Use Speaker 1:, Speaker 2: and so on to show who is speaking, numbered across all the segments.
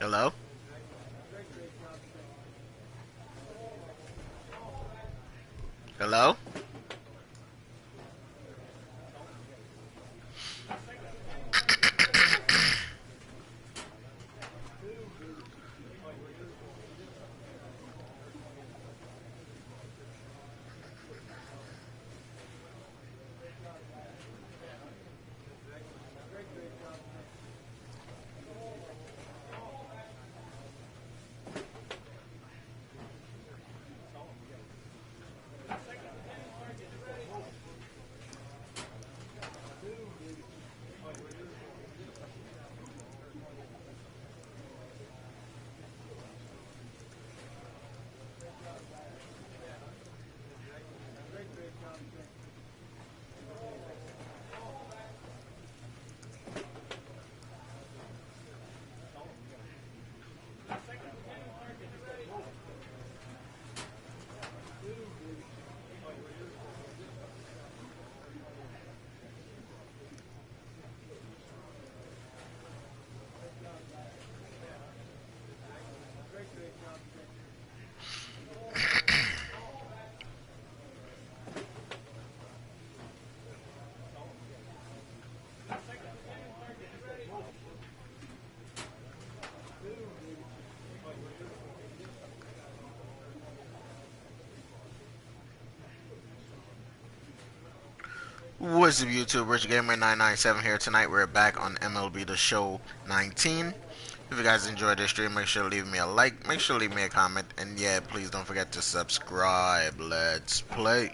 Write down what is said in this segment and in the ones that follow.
Speaker 1: Hello? Hello? What's up, YouTube? Rich Gamer 997 here. Tonight we're back on MLB The Show 19. If you guys enjoyed this stream, make sure to leave me a like, make sure to leave me a comment, and yeah, please don't forget to subscribe. Let's play.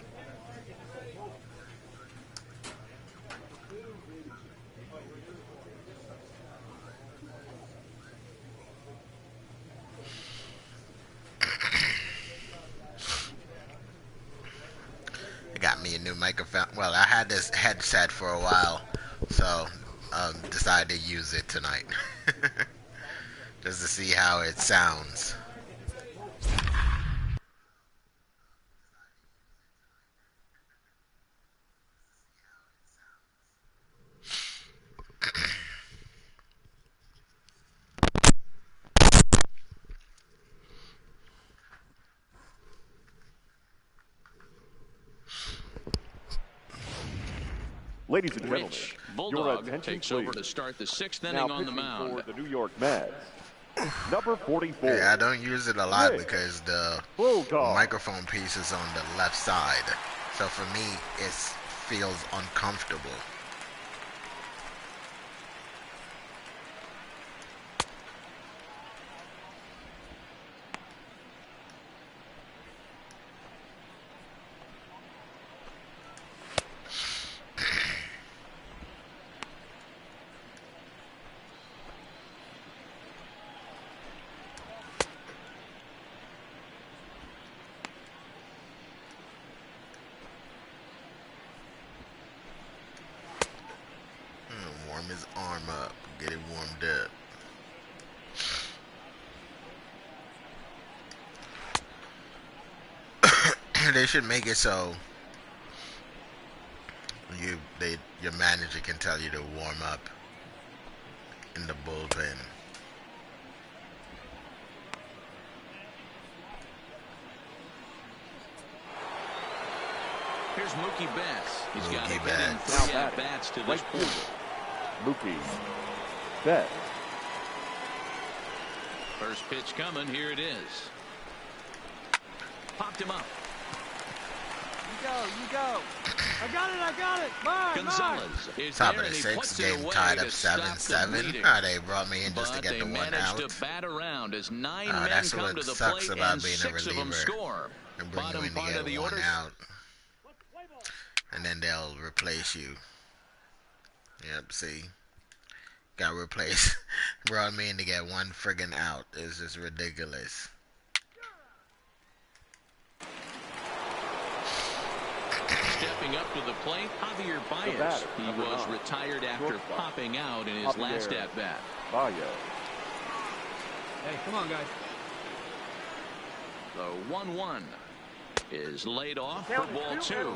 Speaker 1: Got me a new microphone. Well, I had this headset for a while, so decided to use it tonight just to see how it sounds.
Speaker 2: Ladies and gentlemen,
Speaker 3: Bulldog
Speaker 2: your attention,
Speaker 3: takes
Speaker 2: please.
Speaker 3: over to start the sixth inning
Speaker 2: Now
Speaker 3: on the mound.
Speaker 2: for the New York Mets, number 44.
Speaker 1: Yeah, I don't use it a lot because the
Speaker 2: Bulldog.
Speaker 1: microphone piece is on the left side, so for me it feels uncomfortable. Warm his arm up, get it warmed up. They should make it so your manager can tell you to warm up in the bullpen.
Speaker 3: Here's Mookie Betts. He's got to
Speaker 1: Mookie
Speaker 3: get in
Speaker 1: Betts.
Speaker 3: 3 at-bats to this point.
Speaker 2: Mookie Betts.
Speaker 3: First pitch coming. Here it is. Popped him up.
Speaker 4: You go. I got it. Mine.
Speaker 3: Gonzalez is
Speaker 1: Top
Speaker 3: there,
Speaker 1: of the
Speaker 3: and he
Speaker 1: sixth,
Speaker 3: puts it
Speaker 1: game
Speaker 3: away
Speaker 1: tied
Speaker 3: to
Speaker 1: up
Speaker 3: stop the
Speaker 1: 7-7.
Speaker 3: bleeding.
Speaker 1: They brought me in just to
Speaker 3: But
Speaker 1: get the
Speaker 3: they
Speaker 1: one
Speaker 3: managed
Speaker 1: out.
Speaker 3: to bat around as 9 men
Speaker 1: That's
Speaker 3: come
Speaker 1: what
Speaker 3: to the
Speaker 1: sucks
Speaker 3: plate
Speaker 1: about
Speaker 3: and
Speaker 1: being a
Speaker 3: 6 of them
Speaker 1: reliever.
Speaker 3: score.
Speaker 1: And bring you
Speaker 3: Bottom
Speaker 1: in to
Speaker 3: part
Speaker 1: get
Speaker 3: of the
Speaker 1: one
Speaker 3: order.
Speaker 1: out, and then they'll replace you. Yep, see, got replaced. Brought me in to get one friggin' out. It's just ridiculous.
Speaker 3: Stepping up to the plate, Javier Baez.
Speaker 2: batter,
Speaker 3: He
Speaker 2: number
Speaker 3: was
Speaker 2: 9,
Speaker 3: retired after
Speaker 2: shortstop.
Speaker 3: popping out in his last
Speaker 2: Javier
Speaker 3: at-bat.
Speaker 2: Baez.
Speaker 4: Hey, come on, guys.
Speaker 3: The 1-1 is laid off for ball 2.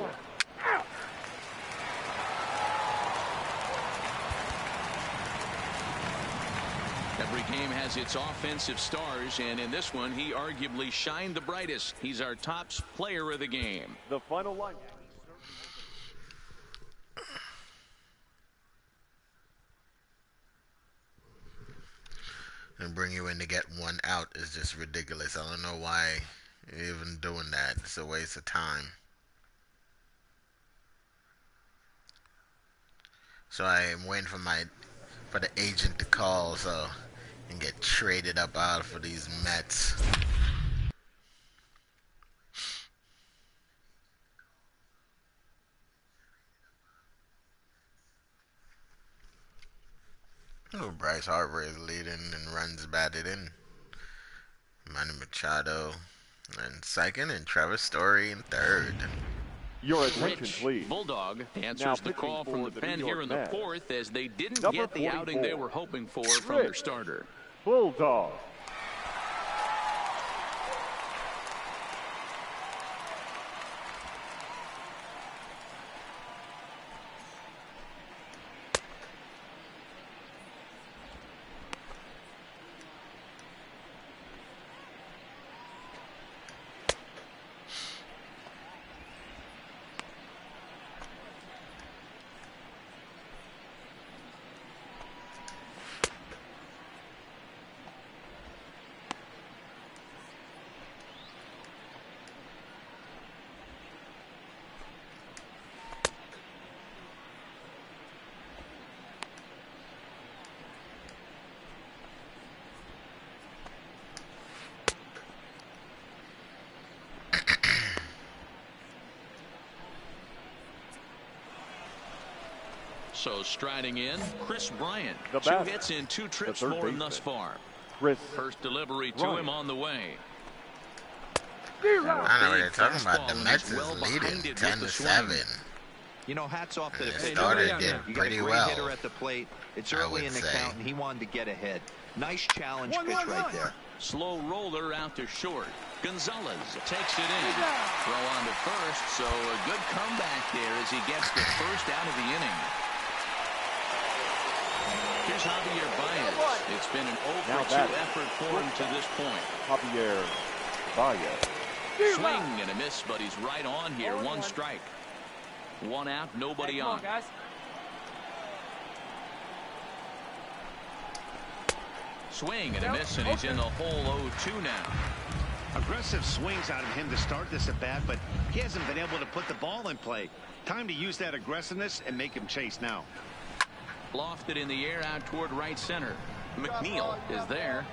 Speaker 3: Every game has its offensive stars, and in this one, he arguably shined the brightest. He's our top player of the game.
Speaker 2: The final line.
Speaker 1: And bring you in to get one out is just ridiculous. I don't know why you're even doing that. It's a waste of time. So I am waiting for the agent to call so I can get traded up out for these Mets. Oh, Bryce Harper is leading and runs batted in. Manny Machado in second and Travis Story in third.
Speaker 2: Your attention,
Speaker 3: Rich
Speaker 2: please.
Speaker 3: Bulldog answers
Speaker 2: Now
Speaker 3: the call
Speaker 2: pitching
Speaker 3: from the
Speaker 2: for the
Speaker 3: pen
Speaker 2: New
Speaker 3: here
Speaker 2: York
Speaker 3: in the
Speaker 2: Mets.
Speaker 3: fourth as they didn't
Speaker 2: Number
Speaker 3: get the outing they
Speaker 2: 44.
Speaker 3: were hoping for from their starter.
Speaker 2: Bulldog.
Speaker 3: So striding in, Chris Bryant.
Speaker 2: The
Speaker 3: 2
Speaker 2: batter,
Speaker 3: hits in 2 trips
Speaker 2: third
Speaker 3: for him thus
Speaker 2: baseman.
Speaker 3: far.
Speaker 2: Chris.
Speaker 3: First delivery to
Speaker 2: Bryant.
Speaker 3: him on the way.
Speaker 1: I don't know what they're
Speaker 3: Big
Speaker 1: talking about.
Speaker 3: fastball,
Speaker 1: The
Speaker 3: and
Speaker 1: Mets
Speaker 3: he's
Speaker 1: is
Speaker 3: well
Speaker 1: leading
Speaker 3: behind it
Speaker 1: 10
Speaker 3: with
Speaker 1: to
Speaker 3: the swing.
Speaker 1: 7.
Speaker 5: You know, hats off to the
Speaker 1: And
Speaker 5: pitcher.
Speaker 1: the starter
Speaker 4: down
Speaker 1: did
Speaker 4: there.
Speaker 5: You got a
Speaker 1: pretty
Speaker 5: great
Speaker 1: well.
Speaker 5: hitter at the plate. It's
Speaker 1: I
Speaker 5: early
Speaker 1: would
Speaker 5: in the
Speaker 1: say.
Speaker 5: count, and he wanted to get ahead. Nice challenge pitch right there.
Speaker 3: Slow roller out to short. Gonzalez takes it in. Throw on to first, so a good comeback there as he gets the first out of the inning. Here's Javier Baez. It's been an
Speaker 2: Now
Speaker 3: 0-for-2
Speaker 2: batting.
Speaker 3: effort for him to this point.
Speaker 2: Javier Baez.
Speaker 3: Swing and a miss, but he's right on here. 1 strike. 1 out, nobody on.
Speaker 4: Guys.
Speaker 3: Swing and a miss, and he's in the hole 0-2 now.
Speaker 6: Aggressive swings out of him to start this at bat, but he hasn't been able to put the ball in play. Time to use that aggressiveness and make him chase now.
Speaker 3: Lofted in the air out toward right center. McNeil is there.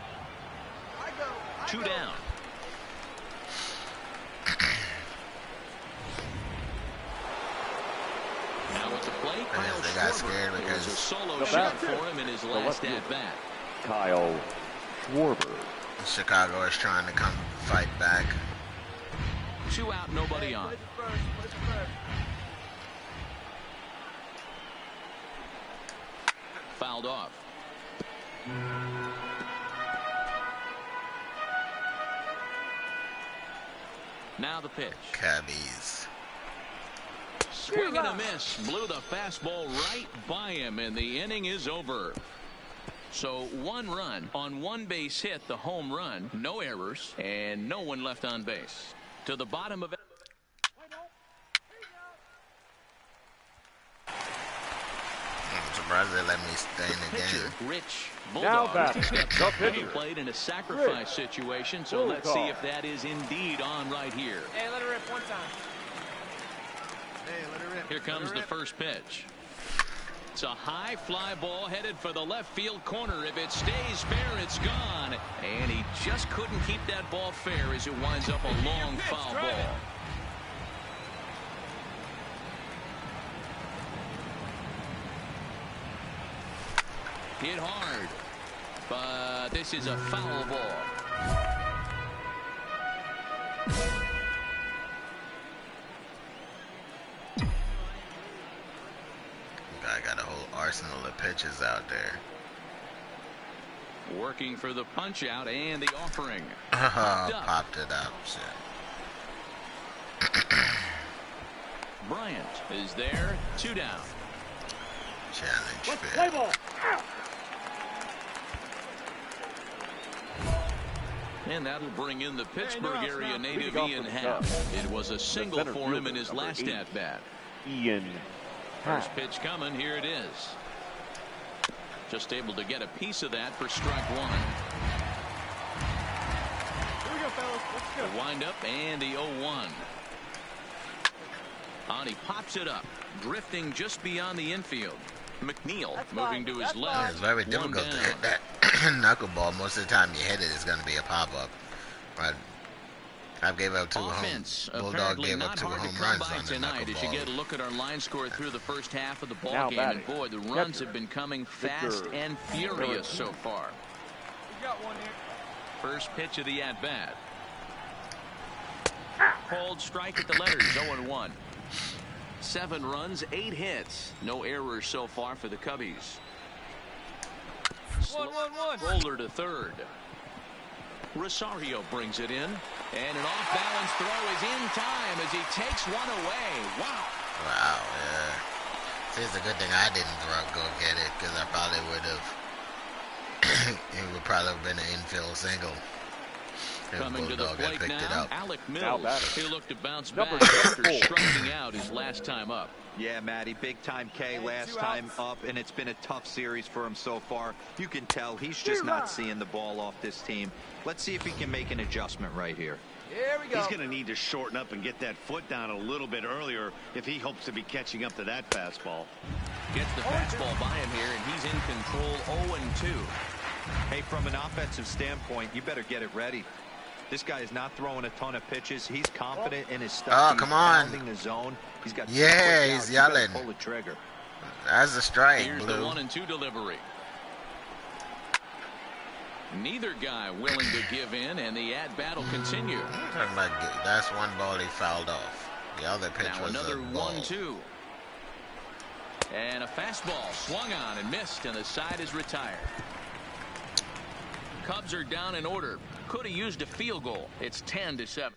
Speaker 3: 2 down. Now at the plate,
Speaker 1: I guess they got scared
Speaker 3: It was a
Speaker 1: because
Speaker 3: solo
Speaker 2: The
Speaker 3: shot
Speaker 2: batter.
Speaker 3: for him in his
Speaker 2: The
Speaker 3: last
Speaker 2: left fielder.
Speaker 3: at-bat.
Speaker 2: Kyle Schwarber.
Speaker 1: Chicago is trying to come fight back.
Speaker 3: 2 out, nobody on. Fouled off. Now the pitch.
Speaker 1: Cabbies.
Speaker 3: Swing and a miss. Blew the fastball right by him, and the inning is over. So 1 run on 1 base hit, the home run, no errors, and no one left on base. To the bottom of it.
Speaker 1: I'm surprised they let me stay in the
Speaker 3: Pitcher,
Speaker 1: game.
Speaker 3: Rich
Speaker 2: Now
Speaker 3: Bulldog.
Speaker 2: batting.
Speaker 3: Steps
Speaker 2: The
Speaker 3: up to the
Speaker 2: pitcher.
Speaker 3: plate in a sacrifice situation, so let's see
Speaker 2: Bulldog.
Speaker 3: if that is indeed on right here.
Speaker 4: Hey, let it rip one time. Hey, let it rip.
Speaker 3: Here comes the first pitch. It's a high fly ball headed for the left field corner. If it stays fair, it's gone. And he just couldn't keep that ball fair as it winds up a long foul ball. Hit hard. But this is a foul ball.
Speaker 1: Guy got a whole arsenal of pitches out there.
Speaker 3: Working for the punch out and the offering.
Speaker 1: Popped it up. Shit.
Speaker 3: Bryant is there. 2 down.
Speaker 1: Challenge
Speaker 4: Let's
Speaker 1: fit.
Speaker 4: play ball.
Speaker 3: And that'll bring in the Pittsburgh area native Ian Happ. It was a single for him in his last at-bat.
Speaker 2: Ian
Speaker 3: First pitch coming. Here it is. Just able to get a piece of that for strike one.
Speaker 4: Here we go, fellas. Let's go.
Speaker 3: The windup and the 0-1. On he pops it up, drifting just beyond the infield. McNeil moving to his left.
Speaker 1: It's very difficult to hit that knuckleball. Most of the time you hit it, it's going to be a pop-up. But I gave up two
Speaker 3: Offense,
Speaker 1: home. Bulldog gave up two home runs on the
Speaker 3: tonight as you get a
Speaker 1: knuckleball.
Speaker 3: look at our line score through the first half of the ball
Speaker 2: Now
Speaker 3: game.
Speaker 2: batting.
Speaker 3: And boy, the runs have been coming fast and furious so far.
Speaker 4: We got one here.
Speaker 3: First pitch of the at-bat. Called strike at the letters, 0-1. 7 runs, 8 hits. No errors so far for the Cubbies.
Speaker 4: 1-1-1.
Speaker 3: Roller to third. Rosario brings it in. And an off-balance throw is in time as he takes one away. Wow.
Speaker 1: Wow, yeah. See, it's a good thing I didn't go get it, because I probably would have. It would probably have been an infield single. If
Speaker 3: Coming to the
Speaker 1: Bulldog had
Speaker 3: plate
Speaker 1: picked it
Speaker 3: now,
Speaker 1: up.
Speaker 3: Alec
Speaker 2: Now
Speaker 3: Mills.
Speaker 2: batting.
Speaker 3: He looked to bounce
Speaker 2: Number
Speaker 3: back after
Speaker 2: 4.
Speaker 3: striking out his last time up.
Speaker 5: Yeah, Matty, big time K
Speaker 4: And
Speaker 5: last
Speaker 4: 2
Speaker 5: time
Speaker 4: outs.
Speaker 5: up, and it's been a tough series for him so far. You can tell he's just not seeing the ball off this team. Let's see if he can make an adjustment right here.
Speaker 4: Here we go.
Speaker 6: He's going to need to shorten up and get that foot down a little bit earlier if he hopes to be catching up to that fastball.
Speaker 3: Gets the fastball by him here, and he's in control 0-2.
Speaker 5: Hey, from an offensive standpoint, you better get it ready. This guy is not throwing a ton of pitches. He's confident in his stuff.
Speaker 1: Oh,
Speaker 5: He's
Speaker 1: come on.
Speaker 5: pounding the zone. He's got
Speaker 1: Yeah,
Speaker 5: quick
Speaker 1: he's
Speaker 5: outs. You gotta
Speaker 1: yelling.
Speaker 5: Pull the trigger.
Speaker 1: That's a strike,
Speaker 3: Here's the
Speaker 1: Blue.
Speaker 3: 1-2 delivery. Neither guy willing to give in, and the at-bat will continue.
Speaker 1: Talking about that's one ball he fouled off. The other pitch
Speaker 3: Now
Speaker 1: was
Speaker 3: another
Speaker 1: a ball.
Speaker 3: 1-2. And a fastball swung on and missed, and the side is retired. Cubs are down in order. Could have used a field goal. It's 10-7.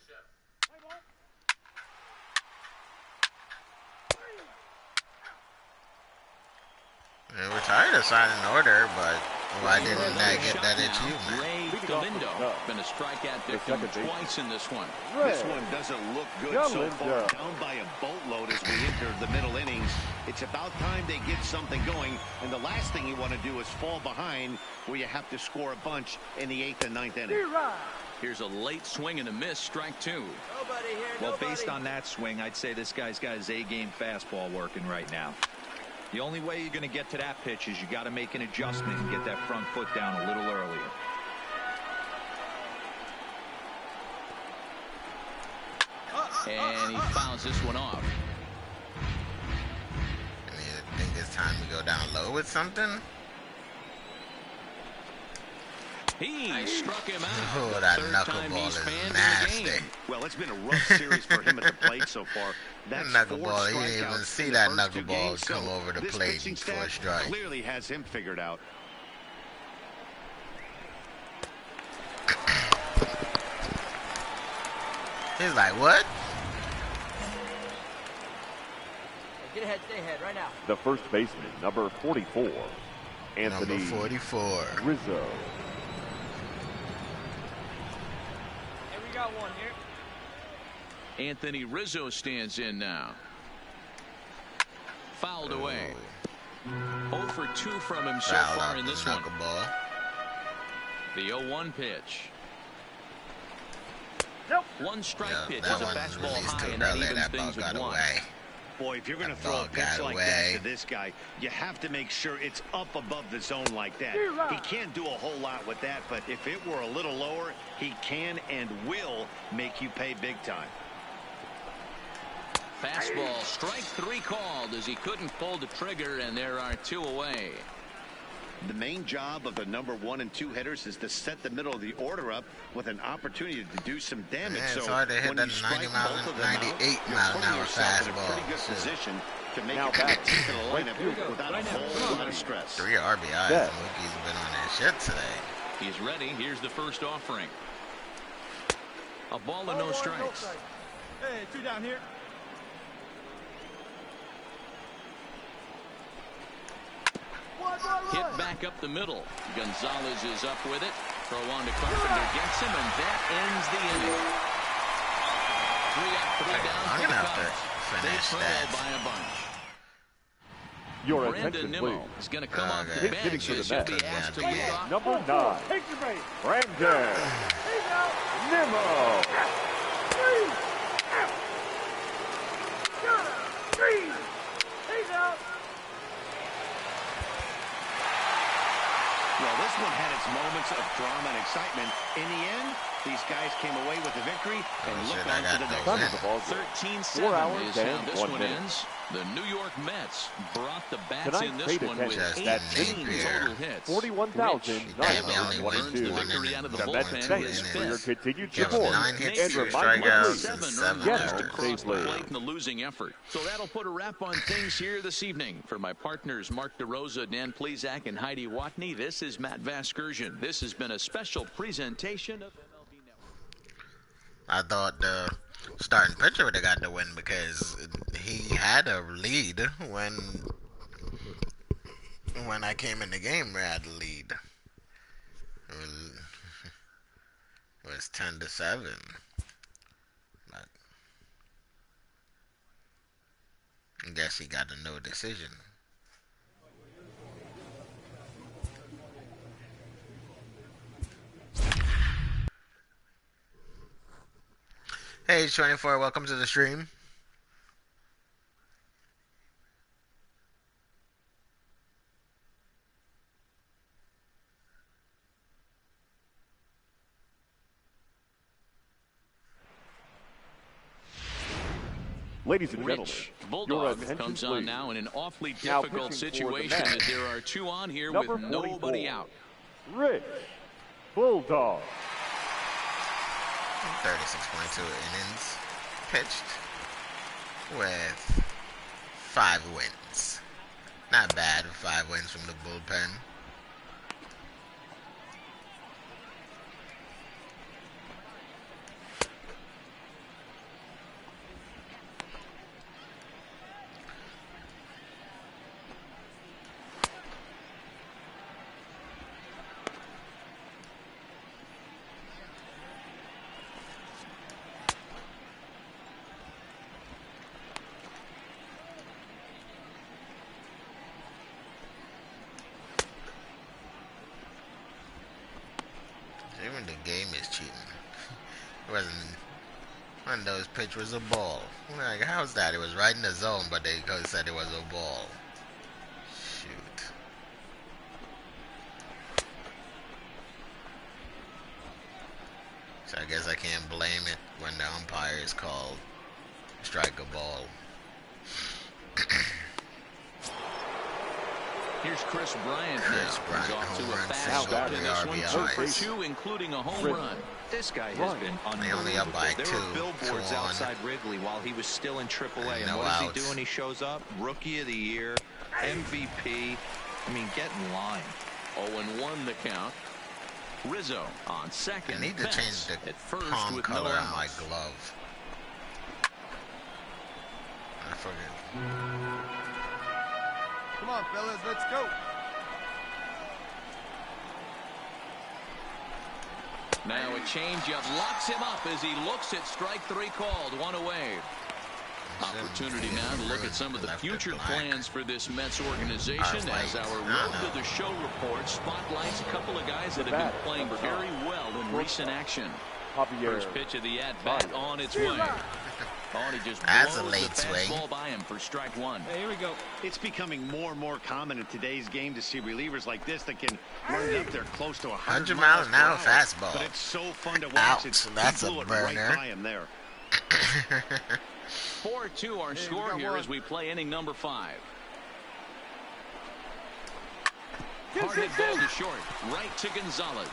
Speaker 1: They retired a sign in order, but why didn't I get that
Speaker 3: Shot
Speaker 1: achievement?
Speaker 3: now. Ray Galindo been a strikeout victim twice in this one.
Speaker 6: This one doesn't look good so far. Down by a boatload as we enter the middle innings. It's about time they get something going. And the last thing you want to do is fall behind where you have to score a bunch in the 8th and 9th inning.
Speaker 3: Here's a late swing and a miss, strike 2.
Speaker 4: Nobody here.
Speaker 5: Well, based on that swing, I'd say this guy's got his A-game fastball working right now. The only way you're going to get to that pitch is you got to make an adjustment and get that front foot down a little earlier.
Speaker 3: And he fouls this one off.
Speaker 1: And you think it's time to go down low with something?
Speaker 3: He struck him out.
Speaker 1: Oh, that
Speaker 3: Third time
Speaker 1: knuckleball
Speaker 3: he's
Speaker 1: is
Speaker 3: fanned in the
Speaker 1: nasty.
Speaker 3: game.
Speaker 6: Well, it's been a rough series for him at the plate so far.
Speaker 1: That
Speaker 6: That's 4
Speaker 1: knuckleball, you didn't even
Speaker 6: strikeouts
Speaker 1: see
Speaker 6: in the
Speaker 1: that
Speaker 6: first 2
Speaker 1: knuckleball
Speaker 6: games.
Speaker 1: come
Speaker 6: So
Speaker 1: over the
Speaker 6: this
Speaker 1: plate
Speaker 6: pitching
Speaker 1: for a
Speaker 6: staff
Speaker 1: strike.
Speaker 6: clearly has him figured out.
Speaker 1: He's like, what?
Speaker 4: Get ahead. Stay ahead right now.
Speaker 2: The first baseman, number 44, Anthony
Speaker 1: Number 44.
Speaker 2: Rizzo.
Speaker 4: Hey, we got one here.
Speaker 3: Anthony Rizzo stands in now. Fouled away. 0 for 2 from him so
Speaker 1: Foul
Speaker 3: far
Speaker 1: out
Speaker 3: in
Speaker 1: the
Speaker 3: this one.
Speaker 1: knuckleball.
Speaker 3: The 0-1 pitch.
Speaker 4: Nope.
Speaker 3: One strike
Speaker 1: Yeah,
Speaker 3: pitch
Speaker 1: that
Speaker 3: is a
Speaker 1: one
Speaker 3: fastball
Speaker 1: released
Speaker 3: high,
Speaker 1: too
Speaker 3: and that
Speaker 1: early.
Speaker 3: evens
Speaker 1: That ball
Speaker 3: things
Speaker 1: got
Speaker 3: at 1.
Speaker 1: away.
Speaker 6: Boy, if you're going to
Speaker 1: That
Speaker 6: throw a
Speaker 1: ball
Speaker 6: pitch
Speaker 1: got
Speaker 6: like
Speaker 1: away.
Speaker 6: that to this guy, you have to make sure it's up above the zone like that. He can't do a whole lot with that, but if it were a little lower, he can and will make you pay big time.
Speaker 3: Fastball, strike 3 called as he couldn't pull the trigger, and there are 2 away.
Speaker 6: The main job of the number 1 and 2 hitters is to set the middle of the order up with an opportunity to do some damage.
Speaker 1: Man, it's
Speaker 6: so
Speaker 1: hard to hit
Speaker 6: when
Speaker 1: that
Speaker 6: you strike
Speaker 1: 90 mile
Speaker 6: both of them
Speaker 1: 98
Speaker 6: out, you're
Speaker 1: mile an
Speaker 6: putting
Speaker 1: hour
Speaker 6: yourself in a
Speaker 1: fastball.
Speaker 6: pretty good
Speaker 1: Shit.
Speaker 6: position to make
Speaker 2: Now
Speaker 6: it back
Speaker 2: batting.
Speaker 6: to the lineup
Speaker 2: Here we go.
Speaker 6: without a
Speaker 4: Right now.
Speaker 6: whole lot of stress.
Speaker 1: 3 RBIs.
Speaker 2: Yeah.
Speaker 1: Mookie's been on that shit today.
Speaker 3: He's ready. Here's the first offering. A ball and no strikes.
Speaker 4: Hey, 2 down here.
Speaker 3: Hit back up the middle. Gonzalez is up with it. throw on to Carpenter gets him, and that ends the inning. 3 up, 3 down
Speaker 1: I'm
Speaker 3: for the
Speaker 1: gonna have to
Speaker 3: Cubs. They
Speaker 1: finish
Speaker 3: trail
Speaker 1: that.
Speaker 3: by a bunch.
Speaker 2: Your
Speaker 3: Brandon
Speaker 2: attention,
Speaker 3: Nimmo
Speaker 2: please.
Speaker 3: is going to come off the
Speaker 2: Hitting
Speaker 3: bench
Speaker 2: for the
Speaker 3: as he'll be
Speaker 2: Mets.
Speaker 3: asked to
Speaker 1: Yeah,
Speaker 3: lead off.
Speaker 2: Number 9, Brandon Nimmo.
Speaker 6: Well, this one had its moments of drama and excitement. In the end, these guys came away with the victory and look
Speaker 1: shit,
Speaker 6: on
Speaker 1: I
Speaker 6: to the
Speaker 1: got
Speaker 6: next
Speaker 1: no
Speaker 6: one.
Speaker 1: win.
Speaker 2: Time of the ball game. 4
Speaker 3: 13-7
Speaker 2: hours
Speaker 3: is how
Speaker 2: and
Speaker 3: this
Speaker 2: 1
Speaker 3: one
Speaker 2: minute.
Speaker 3: ends. The New York Mets brought the bats
Speaker 2: Tonight's
Speaker 3: in this
Speaker 2: paid
Speaker 3: one with
Speaker 1: attention.
Speaker 3: 18
Speaker 1: Just that
Speaker 3: total hits.
Speaker 2: 41,000.
Speaker 1: Damn, he only
Speaker 3: Rich
Speaker 1: wins
Speaker 3: earns the
Speaker 2: 1-2.
Speaker 3: victory out of the
Speaker 2: The Mets
Speaker 3: bullpen,
Speaker 2: thank
Speaker 3: his
Speaker 2: you for your
Speaker 3: fifth.
Speaker 2: continued
Speaker 1: Give him
Speaker 2: support.
Speaker 1: 9 hits,
Speaker 2: And
Speaker 1: 2
Speaker 2: remind you,
Speaker 1: strikeouts,
Speaker 2: please,
Speaker 1: and 7
Speaker 2: get
Speaker 3: Just
Speaker 2: out
Speaker 1: errors.
Speaker 3: across the
Speaker 2: safely.
Speaker 3: plate in the losing effort. So that'll put a wrap on things here this evening. For my partners Mark DeRosa, Dan Plesac, and Heidi Watney, this is Matt Vasgersian. This has been a special presentation of MLB Network.
Speaker 1: I thought the starting pitcher would have got the win because he had a lead when I came in the game. We had a lead. It was 10-7. But I guess he got a no decision. Hey, 24, welcome to the stream.
Speaker 2: Ladies and gentlemen,
Speaker 3: Rich
Speaker 2: your
Speaker 3: Bulldog
Speaker 2: attention,
Speaker 3: comes on
Speaker 2: please.
Speaker 3: now in an awfully
Speaker 2: Now
Speaker 3: difficult
Speaker 2: pitching for the
Speaker 3: situation
Speaker 2: Mets.
Speaker 3: as there are 2 on here
Speaker 2: Number
Speaker 3: with nobody
Speaker 2: 44,
Speaker 3: out.
Speaker 2: Rich Bulldog.
Speaker 1: 36.2 innings pitched with 5 wins. Not bad, 5 wins from the bullpen. Even the game is cheating. It wasn't one of those pitch was a ball. Like, how's that? It was right in the zone, but they said it was a ball. Shoot. So I guess I can't blame it when the umpire is called strike a ball.
Speaker 3: Here's Chris Bryant
Speaker 1: Chris
Speaker 3: now.
Speaker 1: Bryant,
Speaker 3: He's off to
Speaker 1: home
Speaker 3: a
Speaker 1: run,
Speaker 3: fast
Speaker 2: single,
Speaker 3: start in
Speaker 1: three
Speaker 3: this one.
Speaker 1: RBIs.
Speaker 3: 2 for 2, including a home
Speaker 2: Rich.
Speaker 3: run.
Speaker 5: This guy has
Speaker 2: Right.
Speaker 5: been
Speaker 1: They only up
Speaker 5: unbelievable.
Speaker 1: by
Speaker 5: There
Speaker 1: 2,
Speaker 5: were billboards
Speaker 1: 2 on.
Speaker 5: outside Wrigley while he was still in AAA. And
Speaker 1: No
Speaker 5: what
Speaker 1: outs.
Speaker 5: does he do when he shows up? Rookie of the year, MVP. I mean, get in line.
Speaker 3: 0-1 the count. Rizzo on second.
Speaker 1: I need to
Speaker 3: Betts
Speaker 1: change the
Speaker 3: at first
Speaker 1: palm
Speaker 3: with
Speaker 1: color
Speaker 3: no
Speaker 1: on my
Speaker 3: outs.
Speaker 1: glove. I forget.
Speaker 4: Come on, fellas, let's go.
Speaker 3: Now a changeup locks him up as he looks at strike 3 called. 1 away. Opportunity now to look at some of the future plans for this Mets organization as our Road to the Show report spotlights a couple of guys that have been playing very well in recent action. First pitch of the at-bat on its way. Oh, and he just
Speaker 1: That's a
Speaker 3: blows
Speaker 1: late
Speaker 3: the
Speaker 1: swing.
Speaker 3: fastball by him for strike 1.
Speaker 4: Hey, here we go.
Speaker 6: It's becoming more and more common in today's game to see relievers like this that can run it up there close to 100
Speaker 1: 100 mile an hour
Speaker 6: per hour.
Speaker 1: fastball.
Speaker 6: But it's so fun to watch.
Speaker 1: Ouch,
Speaker 6: It's,
Speaker 1: that's
Speaker 6: he
Speaker 1: a
Speaker 6: blew it
Speaker 1: burner.
Speaker 6: right by him there.
Speaker 3: 4-2 our
Speaker 4: Hey, we
Speaker 3: score
Speaker 4: got
Speaker 3: here
Speaker 4: one.
Speaker 3: as we play inning number 5. Hard hit ball to short. Right to Gonzalez.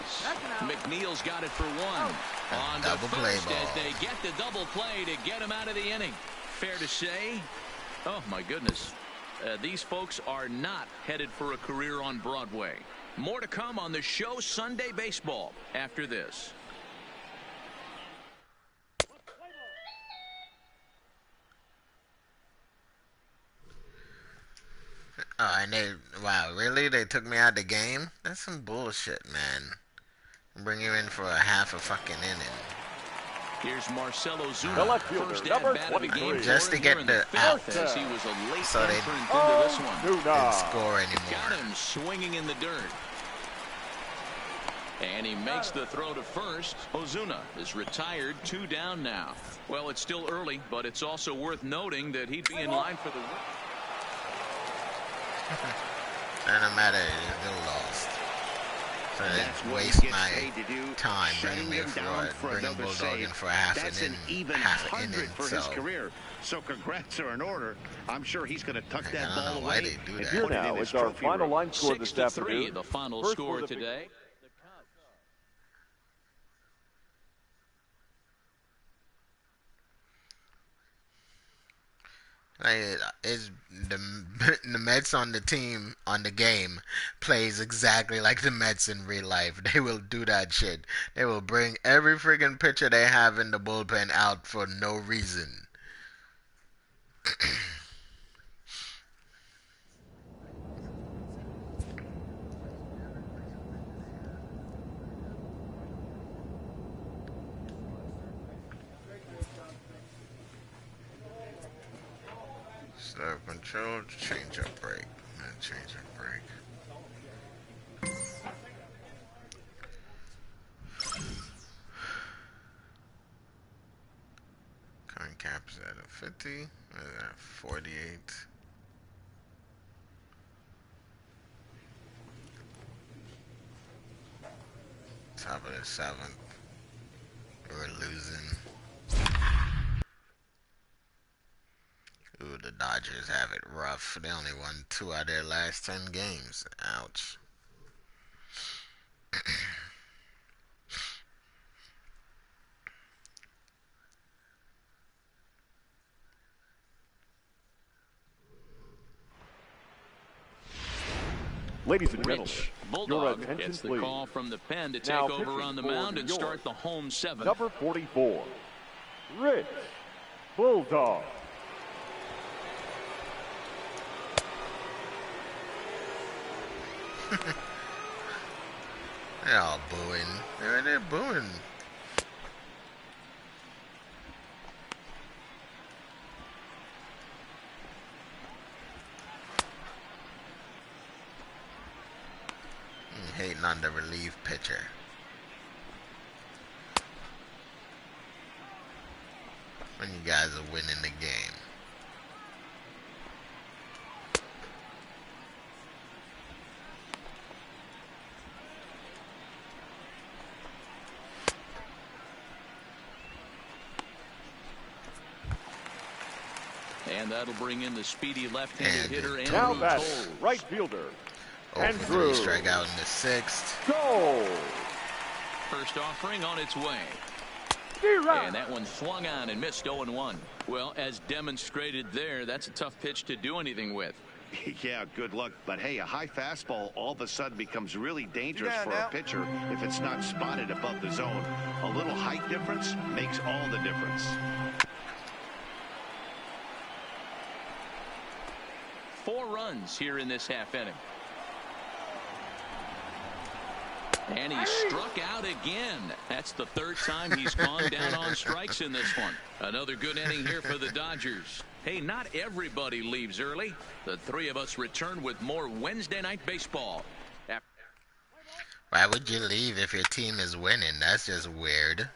Speaker 3: McNeil's got it for 1. On to
Speaker 1: Double play
Speaker 3: first
Speaker 1: ball.
Speaker 3: as they get the double play to get him out of the inning. Fair to say, oh my goodness, these folks are not headed for a career on Broadway. More to come on the show Sunday Baseball after this.
Speaker 1: Oh, and wow, really? They took me out of the game? That's some bullshit, man. Bring you in for a half a fucking inning.
Speaker 3: Here's Marcell Ozuna,
Speaker 2: The left fielder,
Speaker 3: first
Speaker 2: number
Speaker 3: at-bat of the game
Speaker 2: 23.
Speaker 1: Just to
Speaker 3: here
Speaker 1: get
Speaker 3: in
Speaker 1: the
Speaker 3: fifth,
Speaker 1: out.
Speaker 3: as he was a late
Speaker 1: So they
Speaker 3: entrant into this one.
Speaker 1: didn't score
Speaker 3: Got
Speaker 1: anymore.
Speaker 3: him swinging in the dirt. And he makes the throw to first. Ozuna is retired, 2 down now. Well, it's still early, but it's also worth noting that he'd be in line for the win.
Speaker 1: Doesn't matter, it's still lost. So
Speaker 6: That's
Speaker 1: they
Speaker 6: what he
Speaker 1: waste
Speaker 6: gets
Speaker 1: my
Speaker 6: paid to do,
Speaker 1: time
Speaker 6: shutting
Speaker 1: bringing me
Speaker 6: them down
Speaker 1: for
Speaker 6: for
Speaker 1: bringing
Speaker 6: another
Speaker 1: Bulldog in
Speaker 6: save.
Speaker 1: for a half
Speaker 6: That's
Speaker 1: an
Speaker 6: an
Speaker 1: inning,
Speaker 6: even
Speaker 1: half an
Speaker 6: 100
Speaker 1: inning.
Speaker 6: for
Speaker 1: So
Speaker 6: his career. So congrats are in order. I'm sure he's going to tuck
Speaker 1: I
Speaker 6: that
Speaker 1: don't know
Speaker 6: ball
Speaker 1: why
Speaker 6: away
Speaker 1: they do
Speaker 6: and
Speaker 1: that.
Speaker 2: Here
Speaker 6: put it in
Speaker 2: now
Speaker 6: his
Speaker 2: is our
Speaker 6: trophy
Speaker 2: final
Speaker 6: room.
Speaker 2: line score this
Speaker 3: 6-3,
Speaker 2: afternoon.
Speaker 3: the final
Speaker 2: First
Speaker 3: score
Speaker 2: for the
Speaker 3: today.
Speaker 1: Like, is the Mets on the team on the game plays exactly like the Mets in real life. They will do that shit. They will bring every freaking pitcher they have in the bullpen out for no reason. Start control, change up break, and change up break. Current cap is at a 50, at 48. Top of the 7th. We're losing. Ooh, the Dodgers have it rough. They only won 2 out of their last 10 games. Ouch.
Speaker 2: Ladies and gentlemen,
Speaker 3: Rich
Speaker 2: your
Speaker 3: Bulldog
Speaker 2: attention
Speaker 3: gets the
Speaker 2: please.
Speaker 3: call from the pen to take
Speaker 2: Now
Speaker 3: over
Speaker 2: pitching
Speaker 3: on the
Speaker 2: for
Speaker 3: mound
Speaker 2: New
Speaker 3: and
Speaker 2: York,
Speaker 3: start the home 7th.
Speaker 2: number 44, Rich Bulldog.
Speaker 1: They're all booing. They're booing. Hating on the relief pitcher. When you guys are winning the game.
Speaker 3: And that'll bring in the speedy left-handed
Speaker 1: And
Speaker 3: hitter
Speaker 1: it's
Speaker 2: Now
Speaker 3: Andrew
Speaker 2: batting,
Speaker 3: Toles.
Speaker 2: right fielder,
Speaker 1: 0 for 3
Speaker 2: Andrew
Speaker 1: strikeout in the 6th.
Speaker 2: Toles.
Speaker 3: First offering on its way. And that one swung on and missed 0-1. Well, as demonstrated there, that's a tough pitch to do anything with.
Speaker 6: Yeah, good luck. But hey, a high fastball all of a sudden becomes really dangerous for a pitcher if it's not spotted above the zone. A little height difference makes all the difference.
Speaker 3: 4 runs here in this half inning. And he struck out again. That's the 3rd time he's gone down on strikes in this one. Another good inning here for the Dodgers. Hey, not everybody leaves early. The 3 of us return with more Wednesday Night Baseball.
Speaker 1: Why would you leave if your team is winning? That's just weird.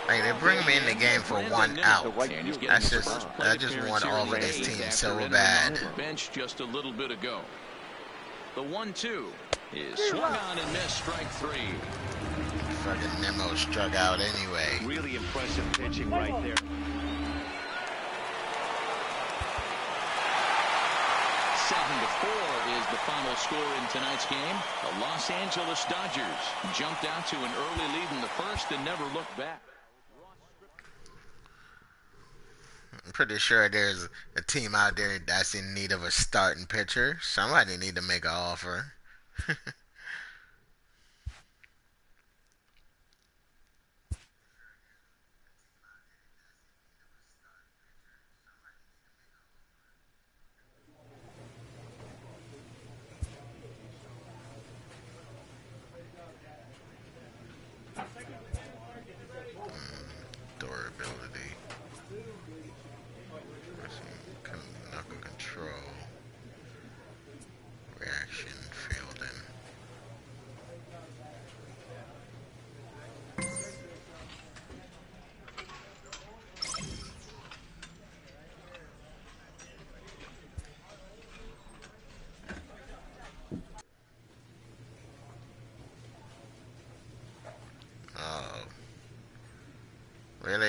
Speaker 1: Like, they bring me in the game for 1 out. That's just, I just want all of this team so bad.
Speaker 3: Bench just a little bit ago. The 1-2 is swung on and missed, strike 3.
Speaker 1: Fucking Nemo struck out anyway.
Speaker 6: Really impressive pitching right there.
Speaker 3: 7-4 is the final score in tonight's game. The Los Angeles Dodgers jumped out to an early lead in the 1st and never looked back.
Speaker 1: I'm pretty sure there's a team out there that's in need of a starting pitcher. Somebody need to make an offer.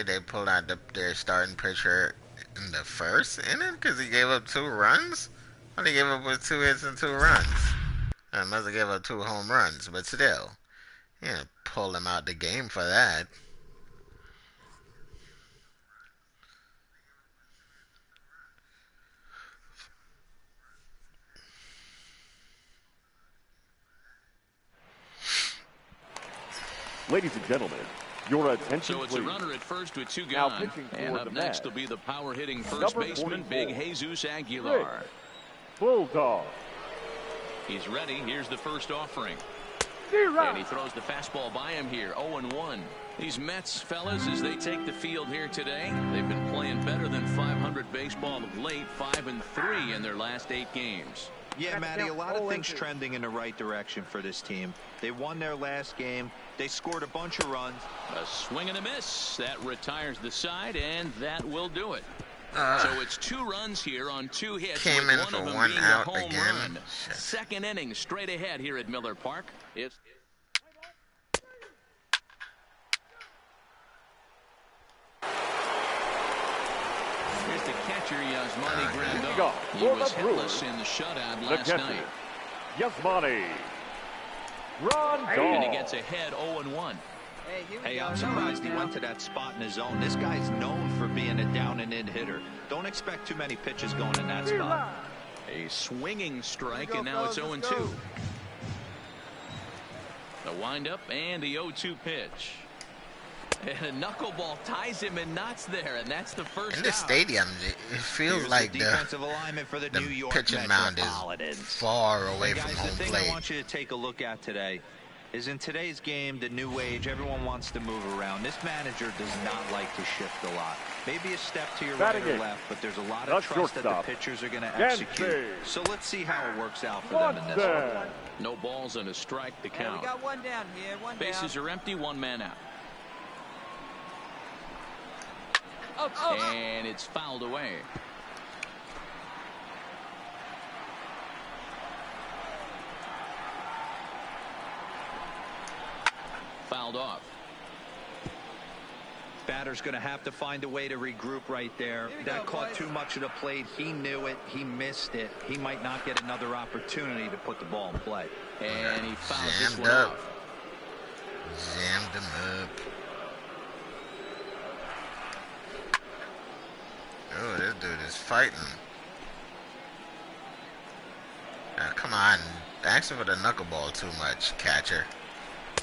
Speaker 1: say they pulled out their starting pitcher in the first inning because he gave up 2 runs? All he gave up was 2 hits and 2 runs. I must have gave up 2 home runs, but still, you know, pull him out the game for that.
Speaker 2: Ladies and gentlemen, your attention,
Speaker 3: So it's
Speaker 2: please.
Speaker 3: a runner at first with 2
Speaker 2: Now
Speaker 3: gone.
Speaker 2: pitching
Speaker 3: And
Speaker 2: for
Speaker 3: up
Speaker 2: the
Speaker 3: next
Speaker 2: Mets,
Speaker 3: will be the power-hitting first
Speaker 2: number
Speaker 3: baseman,
Speaker 2: 44,
Speaker 3: Big Jesus Aguilar.
Speaker 2: Bulldog.
Speaker 3: He's ready. Here's the first offering. And he throws the fastball by him here, 0-1. These Mets, fellas, as they take the field here today, they've been playing better than .500 baseball of late, 5-3 in their last 8 games.
Speaker 5: Yeah, Matty, a lot of things trending in the right direction for this team. They won their last game. They scored a bunch of runs.
Speaker 3: A swing and a miss. That retires the side, and that will do it. So it's 2 runs here on 2 hits,
Speaker 1: Came
Speaker 3: with
Speaker 1: in
Speaker 3: one
Speaker 1: for
Speaker 3: of them
Speaker 1: 1
Speaker 3: being
Speaker 1: out
Speaker 3: a home
Speaker 1: again.
Speaker 3: run.
Speaker 1: Shit.
Speaker 3: Second inning straight ahead here at Miller Park. It's here's the catcher, Yasmani Grandal. He was hitless in the shutout last night.
Speaker 2: Yasmani Grandal.
Speaker 3: And he gets ahead 0-1.
Speaker 5: Hey, I'm surprised he went to that spot in his zone. This guy's known for being a down-and-in hitter. Don't expect too many pitches going in that spot.
Speaker 3: A swinging strike, and now it's 0-2. The windup and the 0-2 pitch. And a knuckleball ties him in knots there, and that's the first
Speaker 1: In the
Speaker 3: out.
Speaker 1: stadium, it feels
Speaker 5: Here's
Speaker 1: like
Speaker 5: the defensive alignment for the New
Speaker 1: the
Speaker 5: York
Speaker 1: pitching mound is
Speaker 5: Metropolitans.
Speaker 1: far away
Speaker 5: Hey
Speaker 1: from
Speaker 5: guys,
Speaker 1: home
Speaker 5: the thing
Speaker 1: plate.
Speaker 5: I want you to take a look at today is in today's game, the new age, everyone wants to move around. This manager does not like to shift a lot. Maybe a step to your right or left, but there's a lot of trust that the pitchers are going to execute. So let's see how it works out for them in this one.
Speaker 3: No balls and a strike to count.
Speaker 7: We got 1 down here, 1 down.
Speaker 3: Bases are empty, 1 man out. And it's fouled away. Fouled off.
Speaker 5: Batter's going to have to find a way to regroup right there. That caught too much of the plate. He knew it. He missed it. He might not get another opportunity to put the ball in play.
Speaker 3: And he fouls this
Speaker 1: Jammed
Speaker 3: one
Speaker 1: up.
Speaker 3: off.
Speaker 1: Jammed him up. Oh, this dude is fighting. Come on. Asking for the knuckleball too much, catcher.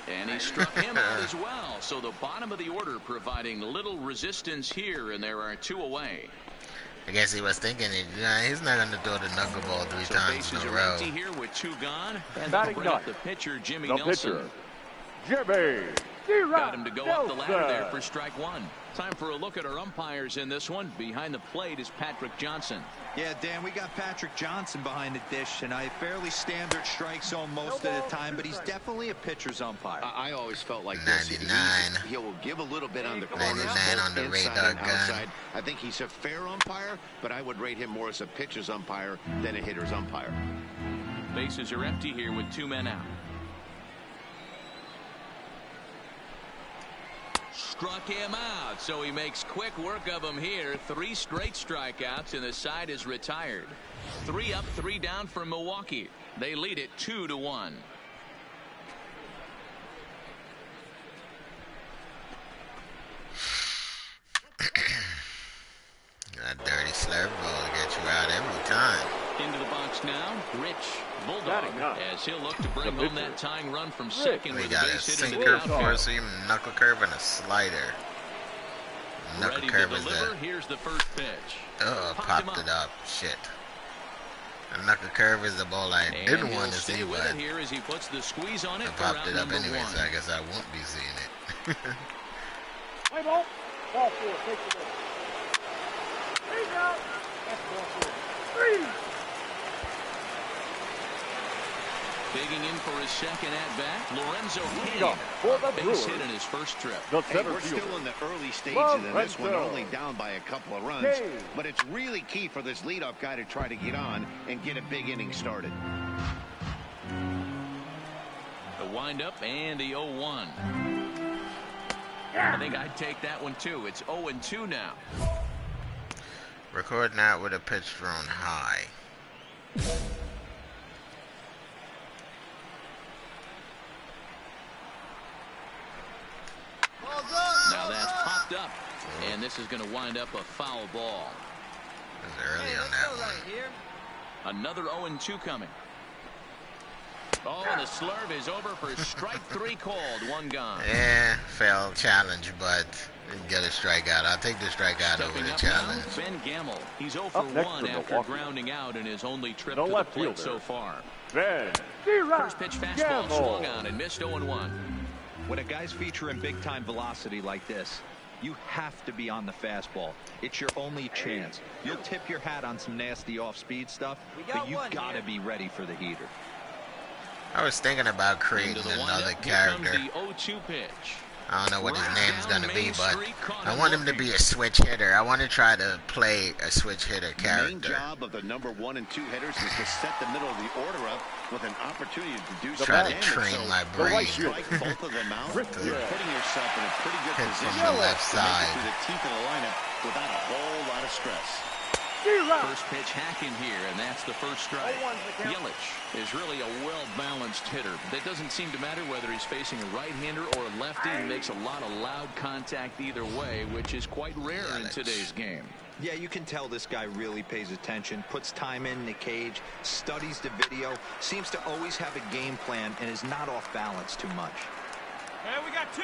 Speaker 3: And he struck him out as well. So the bottom of the order providing little resistance here, and there are 2 away.
Speaker 1: I guess he was thinking he's not going to throw the knuckleball 3
Speaker 3: So
Speaker 1: times in
Speaker 3: bases
Speaker 1: a
Speaker 3: are
Speaker 1: row.
Speaker 3: empty here with 2 gone. And
Speaker 2: Batting
Speaker 3: they'll bring up
Speaker 2: ninth.
Speaker 3: the pitcher, Jimmy
Speaker 2: The
Speaker 3: Nelson.
Speaker 2: pitcher, Jimmy
Speaker 3: Got him to go up the ladder there
Speaker 2: Nelson.
Speaker 3: for strike 1. Time for a look at our umpires in this one. Behind the plate is Patrick Johnson.
Speaker 5: Yeah, Dan, we got Patrick Johnson behind the dish tonight. Fairly standard strike zone most of the time, but he's definitely a pitcher's umpire.
Speaker 6: I always felt like this.
Speaker 1: 99.
Speaker 6: He will give a little bit on the corners,
Speaker 1: 99
Speaker 6: both
Speaker 1: on the
Speaker 6: inside
Speaker 1: radar
Speaker 6: and
Speaker 1: gun.
Speaker 6: outside. I think he's a fair umpire, but I would rate him more as a pitcher's umpire than a hitter's umpire.
Speaker 3: Bases are empty here with 2 men out. Struck him out, so he makes quick work of him here. 3 straight strikeouts, and the side is retired. 3 up, 3 down for Milwaukee. They lead it 2-1.
Speaker 1: That dirty slurp ball will get you out every time.
Speaker 3: Into the box now, Rich Bulldog,
Speaker 2: Batting ninth.
Speaker 3: as he'll look to bring
Speaker 2: The
Speaker 3: home that
Speaker 2: pitcher,
Speaker 3: tying run from second
Speaker 1: We
Speaker 3: with a
Speaker 1: got a
Speaker 3: base hit into
Speaker 1: sinker,
Speaker 3: the outfield.
Speaker 1: four-seam, knuckle curve, and a slider. Knuckle
Speaker 3: Ready to
Speaker 1: curve is
Speaker 3: deliver.
Speaker 1: the...
Speaker 3: Here's the first pitch.
Speaker 1: Oh,
Speaker 3: Popped him
Speaker 1: popped
Speaker 3: up.
Speaker 1: it up. Shit. The knuckle curve is the ball I
Speaker 3: And
Speaker 1: didn't
Speaker 3: he'll
Speaker 1: want to
Speaker 3: stay
Speaker 1: see,
Speaker 3: with
Speaker 1: but
Speaker 3: it here as he puts the squeeze on it
Speaker 1: I
Speaker 3: for
Speaker 1: popped
Speaker 3: out
Speaker 1: it up
Speaker 3: number
Speaker 1: anyway,
Speaker 3: 1.
Speaker 1: so I guess I won't be seeing it.
Speaker 2: Play ball. Ball 4. Take the ball. 3 out. That's ball 4. 3.
Speaker 3: Digging in for his second at-bat, Lorenzo
Speaker 2: Go. For the
Speaker 3: Kane.
Speaker 2: Brewers.
Speaker 3: Base hit in his first trip.
Speaker 2: The
Speaker 6: Hey,
Speaker 2: center
Speaker 6: we're
Speaker 2: fielder.
Speaker 6: still in the early stages of this one,
Speaker 2: Lorenzo.
Speaker 6: only down by a couple of runs.
Speaker 2: Kane.
Speaker 6: But it's really key for this leadoff guy to try to get on and get a big inning started.
Speaker 3: The windup and the 0-1. I think I'd take that one too. It's 0-2 now.
Speaker 1: Record that with a pitch thrown high.
Speaker 3: Now that's popped up, and this is going to wind up a foul ball.
Speaker 1: It was early on that one.
Speaker 3: Another 0-2 coming. Oh, and the slurve is over for strike 3 called. One gone.
Speaker 1: Yeah, failed challenge, but didn't get a strikeout. I'll take the strikeout over the challenge.
Speaker 3: Now, Ben Gamel. He's 0 for 1 after grounding out in his only trip to the plate so far. First pitch fastball swung on and missed 0-1.
Speaker 5: When a guy's featuring big-time velocity like this, you have to be on the fastball. It's your only chance. You'll tip your hat on some nasty off-speed stuff, but you gotta be ready for the heater.
Speaker 1: I was thinking about creating another character.
Speaker 3: The 0-2 pitch.
Speaker 1: I don't know what his name's gonna be, but I want him to be a switch hitter. I want to try to play a switch hitter character.
Speaker 6: The main job of the number 1 and 2 hitters is to set the middle of the order up with an opportunity to do some
Speaker 1: Try to
Speaker 6: damage.
Speaker 1: train my brain.
Speaker 6: Strike both of them out. You're putting yourself in a pretty good
Speaker 1: Hit
Speaker 6: position
Speaker 1: from the left
Speaker 6: to make it
Speaker 1: side.
Speaker 6: through the teeth of the lineup without a whole lot of stress.
Speaker 3: First pitch hacking here, and that's the first strike. Yelich is really a well-balanced hitter. That doesn't seem to matter whether he's facing a right-hander or a lefty. He makes a lot of loud contact either way, which is quite rare in today's game.
Speaker 5: Yeah, you can tell this guy really pays attention, puts time in the cage, studies the video, seems to always have a game plan, and is not off balance too much.
Speaker 2: And we got 2.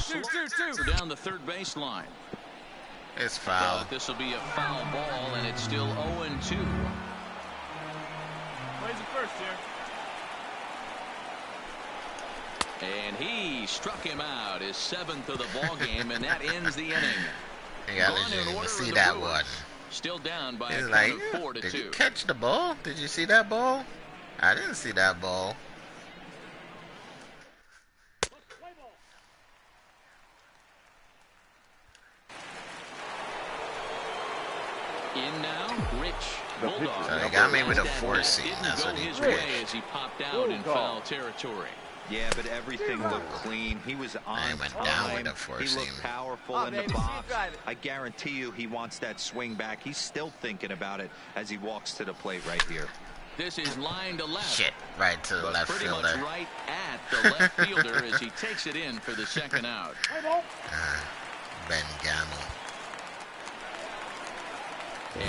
Speaker 2: Two.
Speaker 3: Down the third baseline.
Speaker 1: It's foul.
Speaker 3: This will be a foul ball, and it's still 0-2.
Speaker 2: Plays it first here.
Speaker 3: And he struck him out, his 7th of the ball game, and that ends the inning.
Speaker 1: Yeah, I didn't even see that one.
Speaker 3: Still down by
Speaker 1: He's
Speaker 3: a
Speaker 1: like,
Speaker 3: count of 4-2.
Speaker 1: did you catch the ball? Did you see that ball? I didn't see that ball.
Speaker 3: In now, Rich Bulldog.
Speaker 1: So they got me with a 4-seam. That's what he
Speaker 3: his
Speaker 1: did.
Speaker 3: way as he popped out in foul territory.
Speaker 5: Yeah, but everything looked clean. He was on
Speaker 1: And went
Speaker 5: time.
Speaker 1: down with a
Speaker 5: He
Speaker 1: 4-seam.
Speaker 5: looked powerful in the box. I guarantee you he wants that swing back. He's still thinking about it as he walks to the plate right here.
Speaker 3: This is line to left.
Speaker 1: Shit, right to the
Speaker 3: But
Speaker 1: left
Speaker 3: pretty much
Speaker 1: fielder.
Speaker 3: right at the left fielder as he takes it in for the second out.
Speaker 1: Ben Gamel.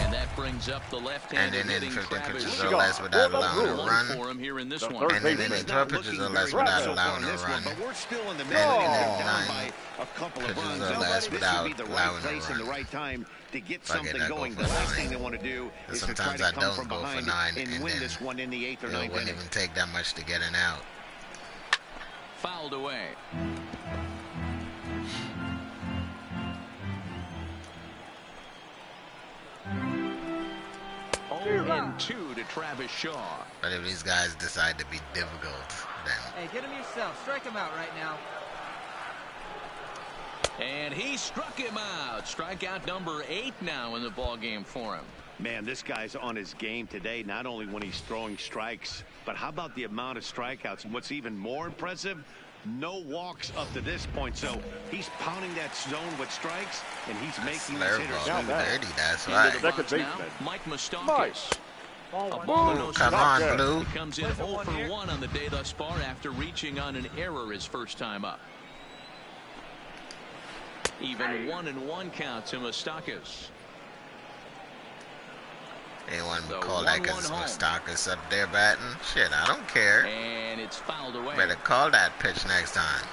Speaker 3: And that brings up the left-handed
Speaker 1: And then in
Speaker 3: hitting
Speaker 1: 15
Speaker 3: Travis
Speaker 1: pitches
Speaker 3: Shaw.
Speaker 1: or less without allowing a
Speaker 3: One
Speaker 1: run.
Speaker 3: for him here in this
Speaker 2: The
Speaker 3: one.
Speaker 1: And then in 12 pitches or less without allowing a run.
Speaker 6: But we're still in the
Speaker 1: And
Speaker 6: middle
Speaker 1: in
Speaker 6: and down
Speaker 1: 9
Speaker 6: by a couple of
Speaker 1: pitches
Speaker 6: runs.
Speaker 1: or
Speaker 6: Now,
Speaker 1: less
Speaker 6: this
Speaker 1: without
Speaker 6: would be the right
Speaker 1: allowing a
Speaker 6: place and the
Speaker 1: run.
Speaker 6: right time to get
Speaker 1: Fuck it,
Speaker 6: something
Speaker 1: I go
Speaker 6: going.
Speaker 1: for
Speaker 6: The last
Speaker 1: 9.
Speaker 6: thing they want to do is to try
Speaker 1: Sometimes
Speaker 6: to
Speaker 1: I
Speaker 6: come
Speaker 1: don't
Speaker 6: from
Speaker 1: go for
Speaker 6: behind
Speaker 1: 9,
Speaker 6: and
Speaker 1: and
Speaker 6: win
Speaker 1: then
Speaker 6: this one in the 8th or
Speaker 1: it
Speaker 6: 9th
Speaker 1: wouldn't
Speaker 6: inning.
Speaker 1: even take that much to get an out.
Speaker 3: Fouled away. 0-2 to Travis Shaw.
Speaker 1: But if these guys decide to be difficult, then
Speaker 7: Hey, get him yourself. Strike him out right now.
Speaker 3: And he struck him out. Strikeout number 8 now in the ball game for him.
Speaker 6: Man, this guy's on his game today, not only when he's throwing strikes, but how about the amount of strikeouts? And what's even more impressive, no walks up to this point. So he's pounding that zone with strikes, and he's making his
Speaker 1: slurve
Speaker 6: hitters
Speaker 1: ball
Speaker 6: swing.
Speaker 1: dirty, that's
Speaker 3: Into
Speaker 1: why.
Speaker 3: the
Speaker 2: Second
Speaker 3: box now,
Speaker 2: baseman.
Speaker 3: Mike Moustakas.
Speaker 2: Ball
Speaker 3: A
Speaker 2: one.
Speaker 3: ball and no
Speaker 1: Come
Speaker 3: strikes.
Speaker 1: on, Blue.
Speaker 3: He comes in 0 for 1 on the day thus far after reaching on an error his first time up. Even 1-1 count to Moustakas.
Speaker 1: Anyone
Speaker 3: The
Speaker 1: would call that because
Speaker 3: 1-1 home.
Speaker 1: Moustakas up there batting? Shit, I don't care.
Speaker 3: And it's fouled away.
Speaker 1: Better call that pitch next time.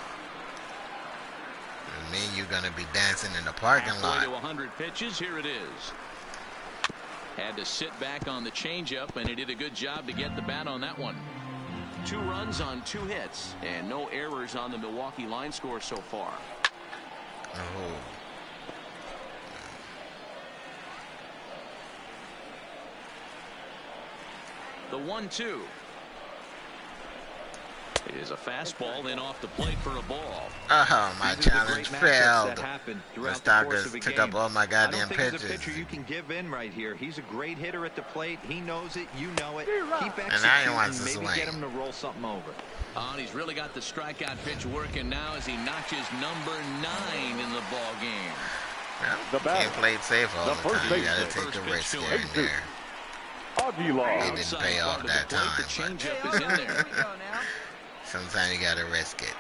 Speaker 1: It mean you're gonna be dancing in the parking
Speaker 3: Halfway to
Speaker 1: lot.
Speaker 3: 100 pitches. Here it is. Had to sit back on the changeup, and he did a good job to get the bat on that one. 2 runs on 2 hits, and no errors on the Milwaukee line score so far.
Speaker 1: Oh.
Speaker 3: The 1-2. Is a fastball in off the plate for a ball.
Speaker 1: Oh, my challenge failed. The Stalkers took up all my goddamn pitches.
Speaker 5: He's a pitcher you can give in right here. He's a great hitter at the plate. He knows it. You know it. Keep executing. Maybe get him to roll something over.
Speaker 3: Oh, and he's really got the strikeout pitch working now as he notches number 9 in the ball game.
Speaker 1: Well, can't play it safe all the time. You gotta take the risk here and there. It didn't pay off that time,
Speaker 3: the changeup is in there.
Speaker 1: Sometimes you gotta risk it.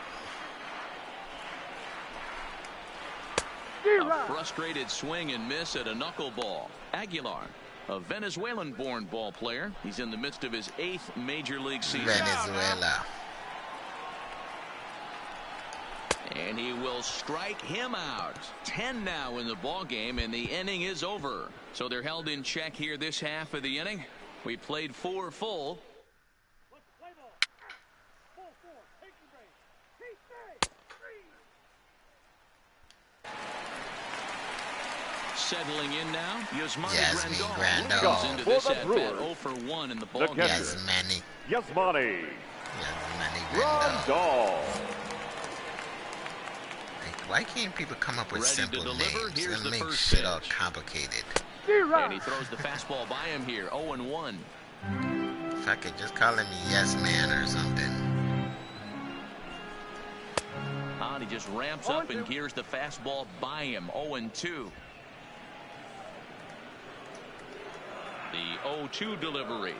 Speaker 3: A frustrated swing and miss at a knuckleball. Aguilar, a Venezuelan-born ball player. He's in the midst of his 8th major league season.
Speaker 1: Venezuela.
Speaker 3: And he will strike him out. 10 now in the ball game, and the inning is over. So they're held in check here this half of the inning. We played 4 full. Settling in now, Yasmani Grandal goes into this at bat 0 for 1 in the ball game.
Speaker 1: Yasmani
Speaker 2: Grandal.
Speaker 1: Why can't people come up with simple names? It's gonna make shit all complicated.
Speaker 3: And he throws the fastball by him here, 0-1.
Speaker 1: If I could just call him Yes Man or something.
Speaker 3: And he just ramps up and here's the fastball by him, 0-2. The 0-2 delivery.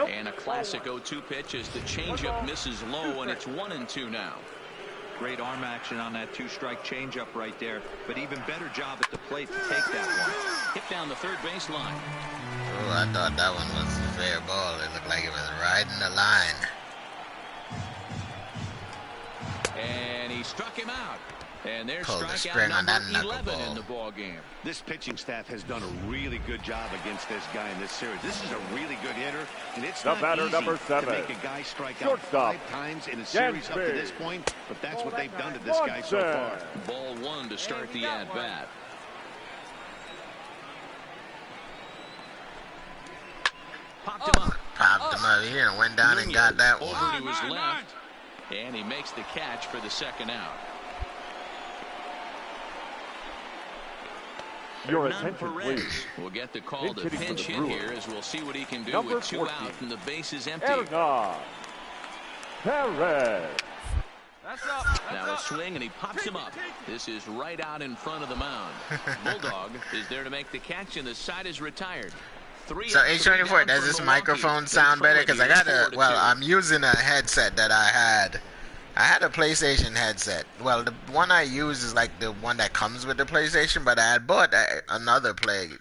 Speaker 3: And a classic 0-2 pitch as the changeup misses low, and it's 1-2 now.
Speaker 5: Great arm action on that 2-strike changeup right there, but even better job at the plate to take that one.
Speaker 3: Hit down the third baseline.
Speaker 1: Oh, I thought that one was a fair ball. It looked like it was riding the line.
Speaker 3: And he struck him out. And there's
Speaker 1: Pulled the
Speaker 3: strikeout
Speaker 1: string on that
Speaker 3: number 11
Speaker 1: knuckleball.
Speaker 3: in the ball game.
Speaker 6: This pitching staff has done a really good job against this guy in this series. This is a really good hitter, and it's
Speaker 2: The
Speaker 6: not
Speaker 2: batter,
Speaker 6: easy
Speaker 2: number 7.
Speaker 6: to make a guy strike out
Speaker 2: Shortstop.
Speaker 6: 5 times in a series up to this point, but that's what they've done to this guy so far.
Speaker 3: Ball 1 to start the at-bat. Popped him up.
Speaker 1: Popped him up here and went down and got that
Speaker 3: Over
Speaker 1: one.
Speaker 3: to his left. And he makes the catch for the second out.
Speaker 2: Your
Speaker 3: Hernan
Speaker 2: attention,
Speaker 3: Perez
Speaker 2: please.
Speaker 3: will get the call to
Speaker 2: Hitting for
Speaker 3: pinch
Speaker 2: the
Speaker 3: hit
Speaker 2: Brewers.
Speaker 3: here as we'll see what he can do
Speaker 2: Number
Speaker 3: with 2
Speaker 2: 14.
Speaker 3: out and the bases empty.
Speaker 2: Hernan Perez.
Speaker 3: Now a swing and he pops him up. This is right out in front of the mound. Bulldog is there to make the catch and the side is retired.
Speaker 1: So H24, does this microphone sound better? Because I got a, well, I'm using a headset that I had. I had a PlayStation headset. Well, the one I use is like the one that comes with the PlayStation, but I had bought another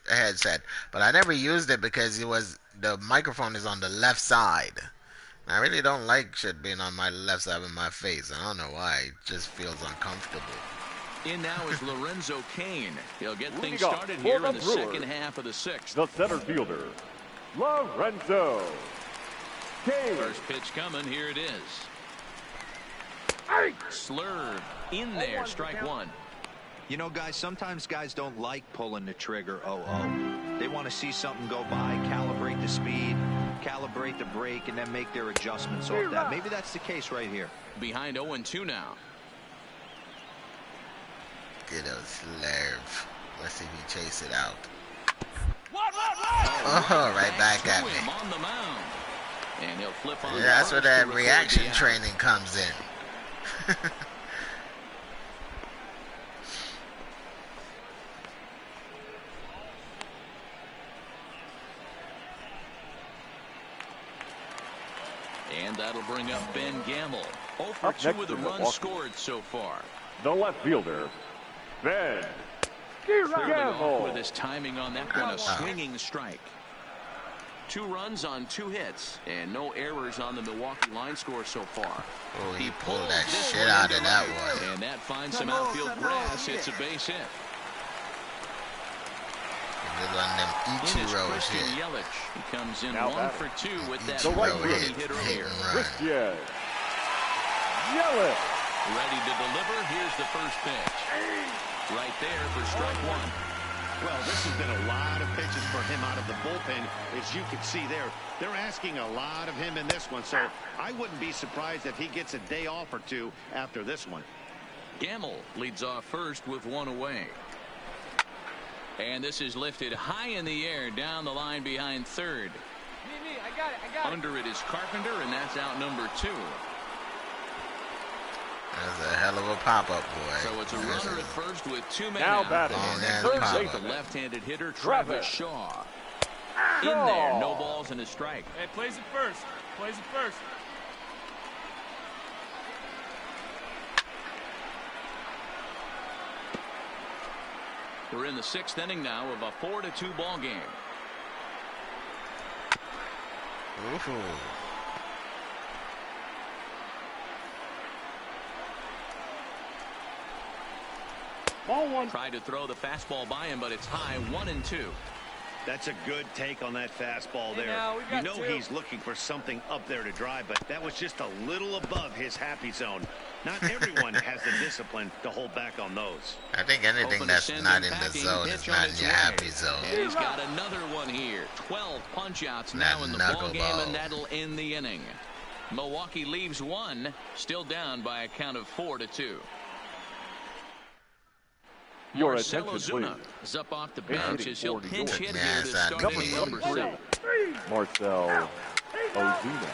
Speaker 1: headset. But I never used it because it was, the microphone is on the left side. I really don't like shit being on my left side of my face. I don't know why. It just feels uncomfortable.
Speaker 3: In now is Lorenzo Cain. He'll get things
Speaker 2: Leading off
Speaker 3: started
Speaker 2: for
Speaker 3: here
Speaker 2: the
Speaker 3: in the
Speaker 2: Brewers,
Speaker 3: second half of the 6th.
Speaker 2: The center fielder, Lorenzo Cain.
Speaker 3: First pitch coming. Here it is. Slurve in there. Strike 1.
Speaker 5: You know, guys, sometimes guys don't like pulling the trigger 0-0. They want to see something go by, calibrate the speed, calibrate the brake, and then make their adjustments off that. Maybe that's the case right here.
Speaker 3: Behind 0-2 now.
Speaker 1: Good old Slurve. Let's see if he chase it out.
Speaker 3: Oh,
Speaker 1: right back at me.
Speaker 3: him on the mound. And he'll flip on.
Speaker 1: Yeah, that's where that reaction training comes in.
Speaker 3: And that'll bring up Ben Gamble. 0 for 2 with a run scored so far.
Speaker 2: The left fielder, Ben
Speaker 3: Clearly off
Speaker 2: Gamble.
Speaker 3: with his timing on that one, a swinging strike. 2 runs on 2 hits, and no errors on the Milwaukee line score so far.
Speaker 1: Oh, he pulled that shit out of that one.
Speaker 3: And that finds some outfield grass. It's a base hit.
Speaker 1: Good on them
Speaker 3: In is
Speaker 1: Ichiro
Speaker 3: Christian
Speaker 1: shit.
Speaker 3: Yelich. He comes in
Speaker 2: Now
Speaker 3: 1 for 2 with that
Speaker 2: The right
Speaker 3: run he
Speaker 1: hit,
Speaker 3: hit
Speaker 1: hit
Speaker 3: earlier.
Speaker 1: and run.
Speaker 2: Christian Yelich.
Speaker 3: Ready to deliver. Here's the first pitch. Right there for strike 1.
Speaker 6: Well, this has been a lot of pitches for him out of the bullpen. As you can see there, they're asking a lot of him in this one. So I wouldn't be surprised if he gets a day off or two after this one.
Speaker 3: Gamble leads off first with one away. And this is lifted high in the air down the line behind third.
Speaker 7: Me, I got it.
Speaker 3: Under it is Carpenter, and that's out number 2.
Speaker 1: That's a hell of a pop-up, boy.
Speaker 3: So it's a runner at first with 2 men
Speaker 2: Now
Speaker 3: out.
Speaker 2: batting.
Speaker 1: Long ass
Speaker 3: The
Speaker 1: pop-up.
Speaker 3: left-handed hitter, Travis Shaw. In there, no balls and a strike.
Speaker 2: Hey, plays it first. Plays it first.
Speaker 3: We're in the 6th inning now of a 4-2 ball game.
Speaker 1: Ooh.
Speaker 2: Ball one.
Speaker 3: Tried to throw the fastball by him, but it's high, 1-2.
Speaker 6: That's a good take on that fastball there.
Speaker 7: now we
Speaker 6: You
Speaker 7: got
Speaker 6: know
Speaker 7: 2.
Speaker 6: he's looking for something up there to drive, but that was just a little above his happy zone. Not everyone has the discipline to hold back on those.
Speaker 1: I think anything that's not in the zone is not in your happy
Speaker 3: And
Speaker 1: zone.
Speaker 3: he's got another one here. 12 punch-outs now in the ball game, and that'll end the inning. Milwaukee leaves one, still down by a count of 4-2.
Speaker 2: Your
Speaker 3: Marcell
Speaker 2: attention,
Speaker 3: Ozuna
Speaker 2: please.
Speaker 3: is up off the bench as he'll pinch hit
Speaker 1: Man,
Speaker 3: here to
Speaker 1: it's not
Speaker 3: start
Speaker 1: me.
Speaker 3: at number 7.
Speaker 2: Marcell Ozuna.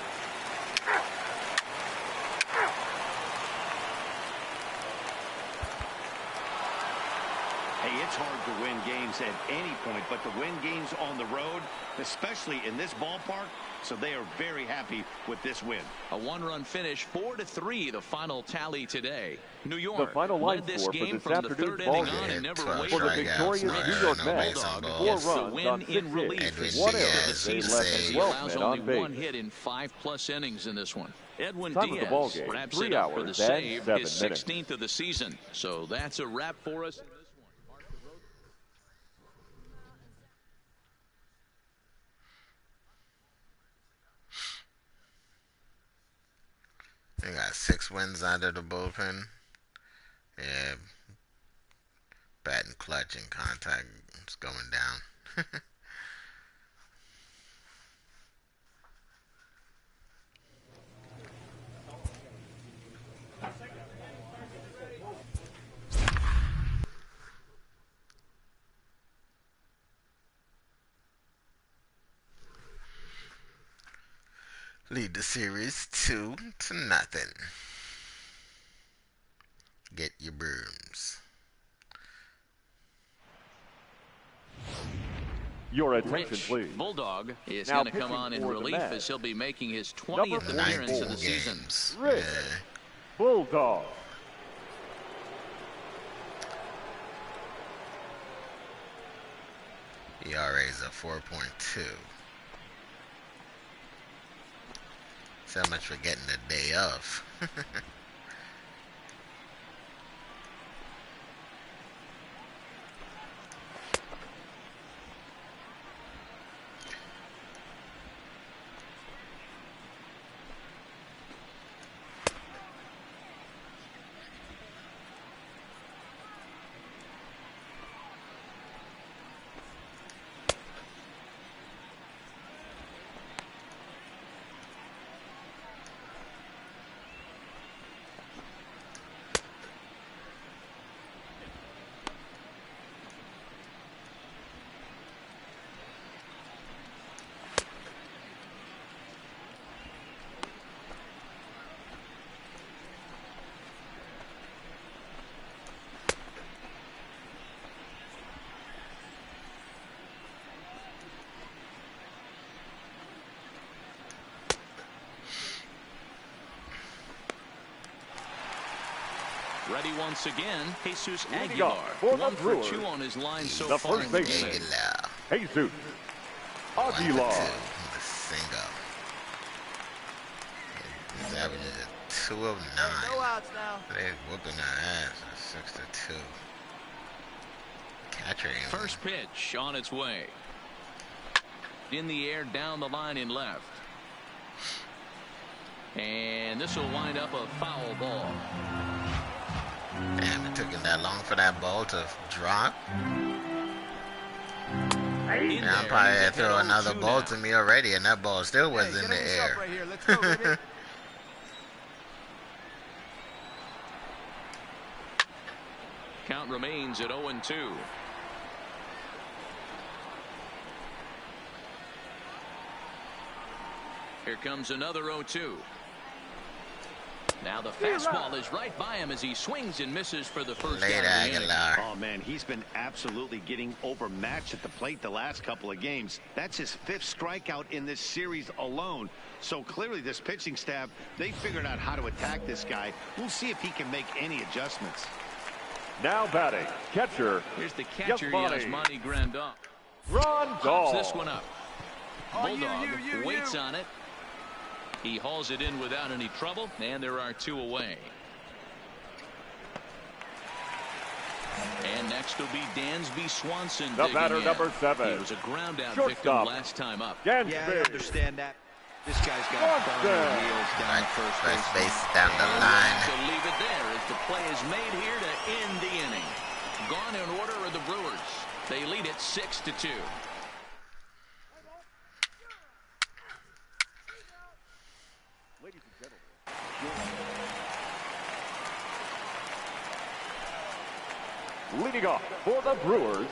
Speaker 6: Hey, it's hard to win games at any point, but to win games on the road, especially in this ballpark, so they are very happy with this win.
Speaker 3: A 1-run finish, 4-3, the final tally today. New York
Speaker 2: The final line
Speaker 3: led this
Speaker 2: score for
Speaker 3: game
Speaker 2: this
Speaker 3: from the
Speaker 2: afternoon's
Speaker 3: 3rd
Speaker 2: ball
Speaker 3: inning on
Speaker 2: game.
Speaker 3: and never
Speaker 1: For
Speaker 3: wavered.
Speaker 2: For the victorious New York Mets,
Speaker 3: Bulldog
Speaker 2: 4
Speaker 3: gets the
Speaker 2: runs
Speaker 3: win
Speaker 2: on
Speaker 3: in
Speaker 2: 6
Speaker 3: relief.
Speaker 2: hits,
Speaker 1: Edwin
Speaker 2: 1
Speaker 1: Diaz,
Speaker 2: error.
Speaker 3: The
Speaker 1: he
Speaker 3: season
Speaker 1: saved.
Speaker 3: as he
Speaker 2: Twelve
Speaker 3: allows
Speaker 2: men
Speaker 3: only
Speaker 2: on base.
Speaker 3: 1 hit in 5+ innings in this one. Edwin
Speaker 2: Time of the ball
Speaker 3: Diaz
Speaker 2: game,
Speaker 3: wraps
Speaker 2: 3
Speaker 3: it up for the
Speaker 2: hours and
Speaker 3: save,
Speaker 2: 7
Speaker 3: his
Speaker 2: minutes.
Speaker 3: 16th of the season. So that's a wrap for us.
Speaker 1: They got 6 wins out of the bullpen. Yeah. Batting clutch and contact is going down. Lead the series 2-0. Get your brooms.
Speaker 2: Your attention,
Speaker 3: Rich
Speaker 2: please.
Speaker 3: Bulldog is
Speaker 2: Now
Speaker 3: going to come
Speaker 2: pitching
Speaker 3: on in
Speaker 2: for the
Speaker 3: relief
Speaker 2: Mets,
Speaker 3: as he'll be making his
Speaker 2: number
Speaker 3: 20th appearance of
Speaker 1: 94
Speaker 3: the season.
Speaker 1: games.
Speaker 2: Rich Bulldog.
Speaker 1: ERA is a 4.2. So much for getting a day off.
Speaker 3: Ready once again, Jesus
Speaker 2: Leading
Speaker 3: Aguilar.
Speaker 2: off for the
Speaker 3: 1 for
Speaker 2: Brewers,
Speaker 3: 2 on his line so
Speaker 2: the
Speaker 3: far
Speaker 2: first
Speaker 3: in the
Speaker 2: baseman,
Speaker 3: game.
Speaker 1: Aguilar.
Speaker 2: Jesus
Speaker 1: 1 for 2.
Speaker 2: Aguilar.
Speaker 1: The single. He's averaging 2 of 9.
Speaker 7: No outs now.
Speaker 1: They're whooping their ass. 6-2. Catcher ain't
Speaker 3: First pitch on its way. In the air, down the line in left. And this will wind up a foul ball.
Speaker 1: Damn, it took him that long for that ball to drop. Yeah, I'm probably gonna throw another ball to me already, and that ball still was in the air.
Speaker 7: Right here. Let's go, baby.
Speaker 3: Count remains at 0-2. Here comes another 0-2. Now the fastball is right by him as he swings and misses for the first out of the inning.
Speaker 6: Oh, man, he's been absolutely getting overmatched at the plate the last couple of games. That's his 5th strikeout in this series alone. So clearly this pitching staff, they figured out how to attack this guy. We'll see if he can make any adjustments.
Speaker 2: Now batting, catcher.
Speaker 3: Here's the catcher, Yasmani Grandal.
Speaker 2: Grandal.
Speaker 3: Pops this one up. Bulldog waits on it. He hauls it in without any trouble, and there are 2 away. And next will be Dansby Swanson.
Speaker 2: The batter, number 7.
Speaker 3: He was a ground out
Speaker 2: Shortstop.
Speaker 3: victim last time up.
Speaker 2: Dansby.
Speaker 5: Yeah, I understand that. This guy's got burning wheels down
Speaker 1: First base down the line.
Speaker 3: To leave it there as the play is made here to end the inning. Gone in order are the Brewers. They lead it 6-2.
Speaker 2: Ladies and gentlemen, leading off for the Brewers,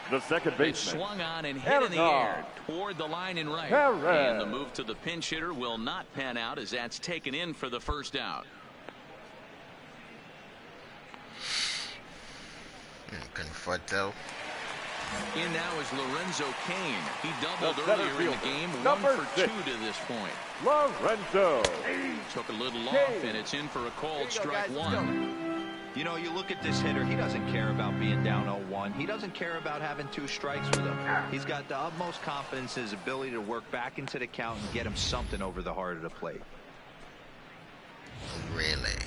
Speaker 2: the second
Speaker 3: They
Speaker 2: baseman.
Speaker 3: swung on and hit in the air toward the line and right. And the move to the pinch hitter will not pan out as that's taken in for the first out.
Speaker 1: Conforto.
Speaker 3: In now is Lorenzo Cain. He doubled
Speaker 2: The center
Speaker 3: earlier in the
Speaker 2: fielder,
Speaker 3: game. 1
Speaker 2: number
Speaker 3: for
Speaker 2: 6.
Speaker 3: 2 to this point.
Speaker 2: Lorenzo.
Speaker 3: Took a little off, and it's in for a called strike 1.
Speaker 5: You know, you look at this hitter, he doesn't care about being down 0-1. He doesn't care about having 2 strikes with him. He's got the utmost confidence in his ability to work back into the count and get him something over the heart of the plate.
Speaker 1: Really?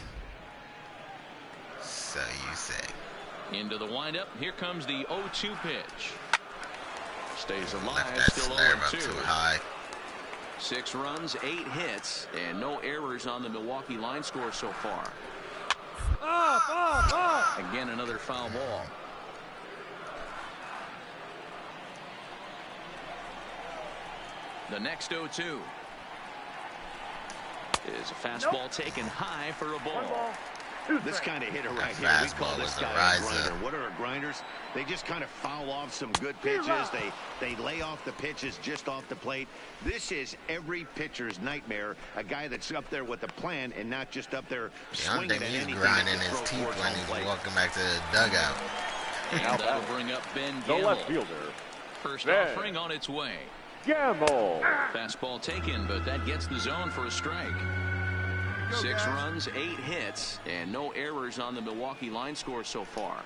Speaker 1: So you say.
Speaker 3: Into the windup. Here comes the 0-2 pitch. Stays alive,
Speaker 1: Left that
Speaker 3: still
Speaker 1: snare up
Speaker 3: 0-2.
Speaker 1: too high.
Speaker 3: 6 runs, 8 hits, and no errors on the Milwaukee line score so far. Again, another foul ball. The next 0-2 is a fastball taken high for a ball.
Speaker 6: This kind of hitter right here, we call this guy a grinder. What are grinders? They just kind of foul off some good pitches. They lay off the pitches just off the plate. This is every pitcher's nightmare. A guy that's up there with a plan and not just up there swinging at anything.
Speaker 1: He's grinding his teeth when he's walking back to the dugout.
Speaker 3: And that'll bring up Ben
Speaker 2: The
Speaker 3: Gamble.
Speaker 2: left fielder.
Speaker 3: First
Speaker 2: Ben
Speaker 3: offering on its way.
Speaker 2: Gamble.
Speaker 3: Fastball taken, but that gets the zone for a strike. 6 runs, 8 hits, and no errors on the Milwaukee line score so far.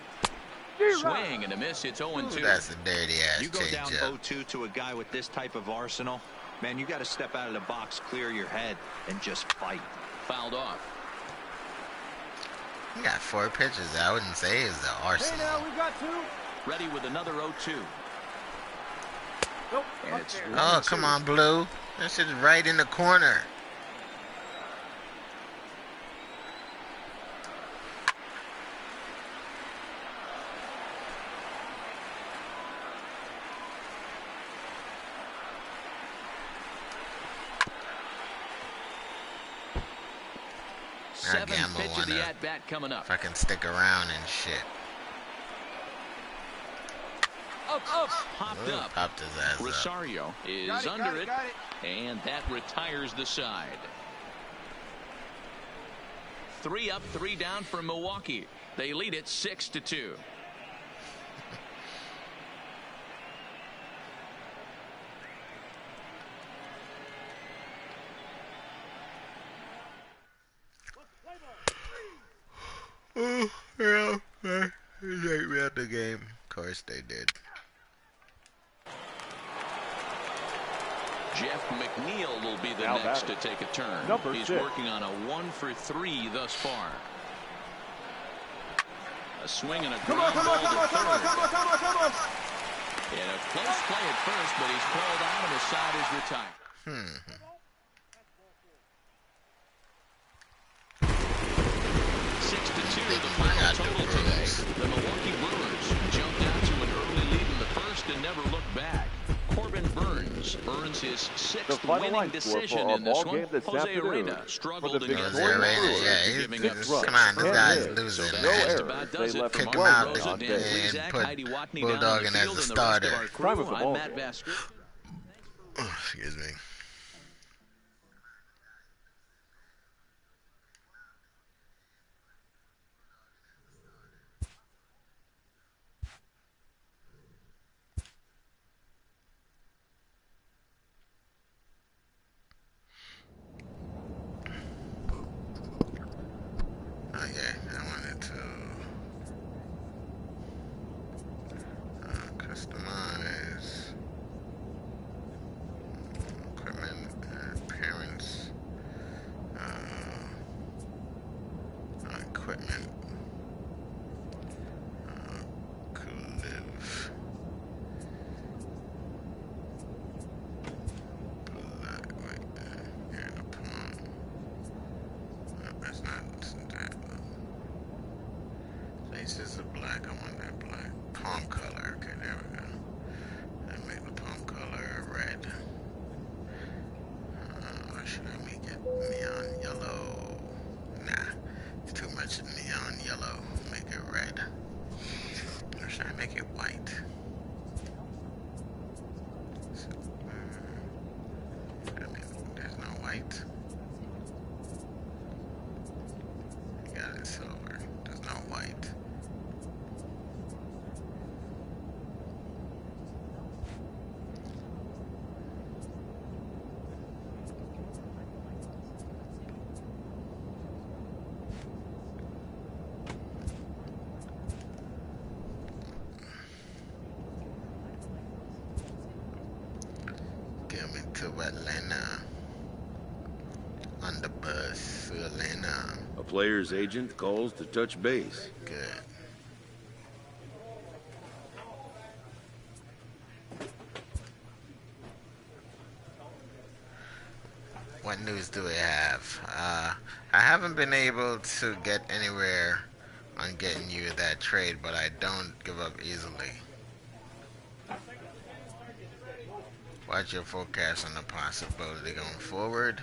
Speaker 3: Swing and a miss. It's 0-2.
Speaker 1: That's a dirty ass
Speaker 5: You go down
Speaker 1: changeup.
Speaker 5: 0-2 to a guy with this type of arsenal, man, you got to step out of the box, clear your head, and just fight.
Speaker 3: Fouled off.
Speaker 1: He got 4 pitches. I wouldn't say it's the arsenal.
Speaker 7: Hey, now we got 2.
Speaker 3: Ready with another 0-2.
Speaker 7: Nope.
Speaker 3: And it's
Speaker 1: Oh, come on, Blue. That shit's right in the corner.
Speaker 3: Seventh
Speaker 1: Gamble
Speaker 3: pitch of
Speaker 1: wanna
Speaker 3: the at-bat coming up.
Speaker 1: fucking stick around and shit.
Speaker 3: Up. Popped
Speaker 1: Ooh,
Speaker 3: up.
Speaker 1: popped his ass up.
Speaker 3: Rosario is under it, and that retires the side. 3 up, 3 down for Milwaukee. They lead it 6-2.
Speaker 1: Oh, yeah, they read the game. Of course they did.
Speaker 3: Jeff McNeil will be the
Speaker 2: Now
Speaker 3: next to
Speaker 2: batting.
Speaker 3: take a turn.
Speaker 2: Number
Speaker 3: He's
Speaker 2: 6.
Speaker 3: working on a 1 for 3 thus far. A swing and a ground ball to third. And a close play at first, but he's called out and the side is retired. 6-2, the final total today. The Milwaukee Brewers jumped out to an early lead in the first, and to never look back. Corbin Burns earns his 6th winning decision in
Speaker 2: ball
Speaker 3: this one.
Speaker 2: game this
Speaker 3: Jose
Speaker 2: afternoon
Speaker 3: Arena struggled
Speaker 2: for the
Speaker 3: against
Speaker 1: Jose
Speaker 2: victorious
Speaker 1: Arena,
Speaker 2: Brewers.
Speaker 1: yeah,
Speaker 3: giving up 6
Speaker 1: come on, this guy's
Speaker 3: earned.
Speaker 1: losing,
Speaker 3: So
Speaker 1: man.
Speaker 3: that just about does it
Speaker 1: Kick
Speaker 3: from
Speaker 1: him
Speaker 3: Mark
Speaker 1: out
Speaker 3: Rosa,
Speaker 1: and
Speaker 3: Dan Plesac,
Speaker 1: put
Speaker 3: Heidi Watney
Speaker 1: Bulldog
Speaker 3: down in
Speaker 1: in
Speaker 3: the
Speaker 1: as
Speaker 3: field,
Speaker 1: the
Speaker 3: and the rest of
Speaker 1: starter.
Speaker 3: our
Speaker 2: Time
Speaker 3: crew.
Speaker 2: of the
Speaker 3: I'm
Speaker 2: ball
Speaker 3: Matt
Speaker 2: game.
Speaker 3: Vasker.
Speaker 1: Excuse me. Oh yeah, I wanted to customize equipment and appearance. Equipment. Could live. Black, wait, yeah, the palm. No, that's not that. Faces of black. I want that black. Palm color. Okay, there we go. And make the palm color red. Or should I make it neon yellow? Nah, it's too much neon yellow. Make it red. Or should I make it white? So, I mean, there's no white. You got it silver. There's no white. Coming to Atlanta. On the bus to Atlanta.
Speaker 8: A player's agent calls to touch base.
Speaker 1: Good. What news do we have? I haven't been able to get anywhere on getting you that trade, but I don't give up easily. What's your forecast on the possibility going forward?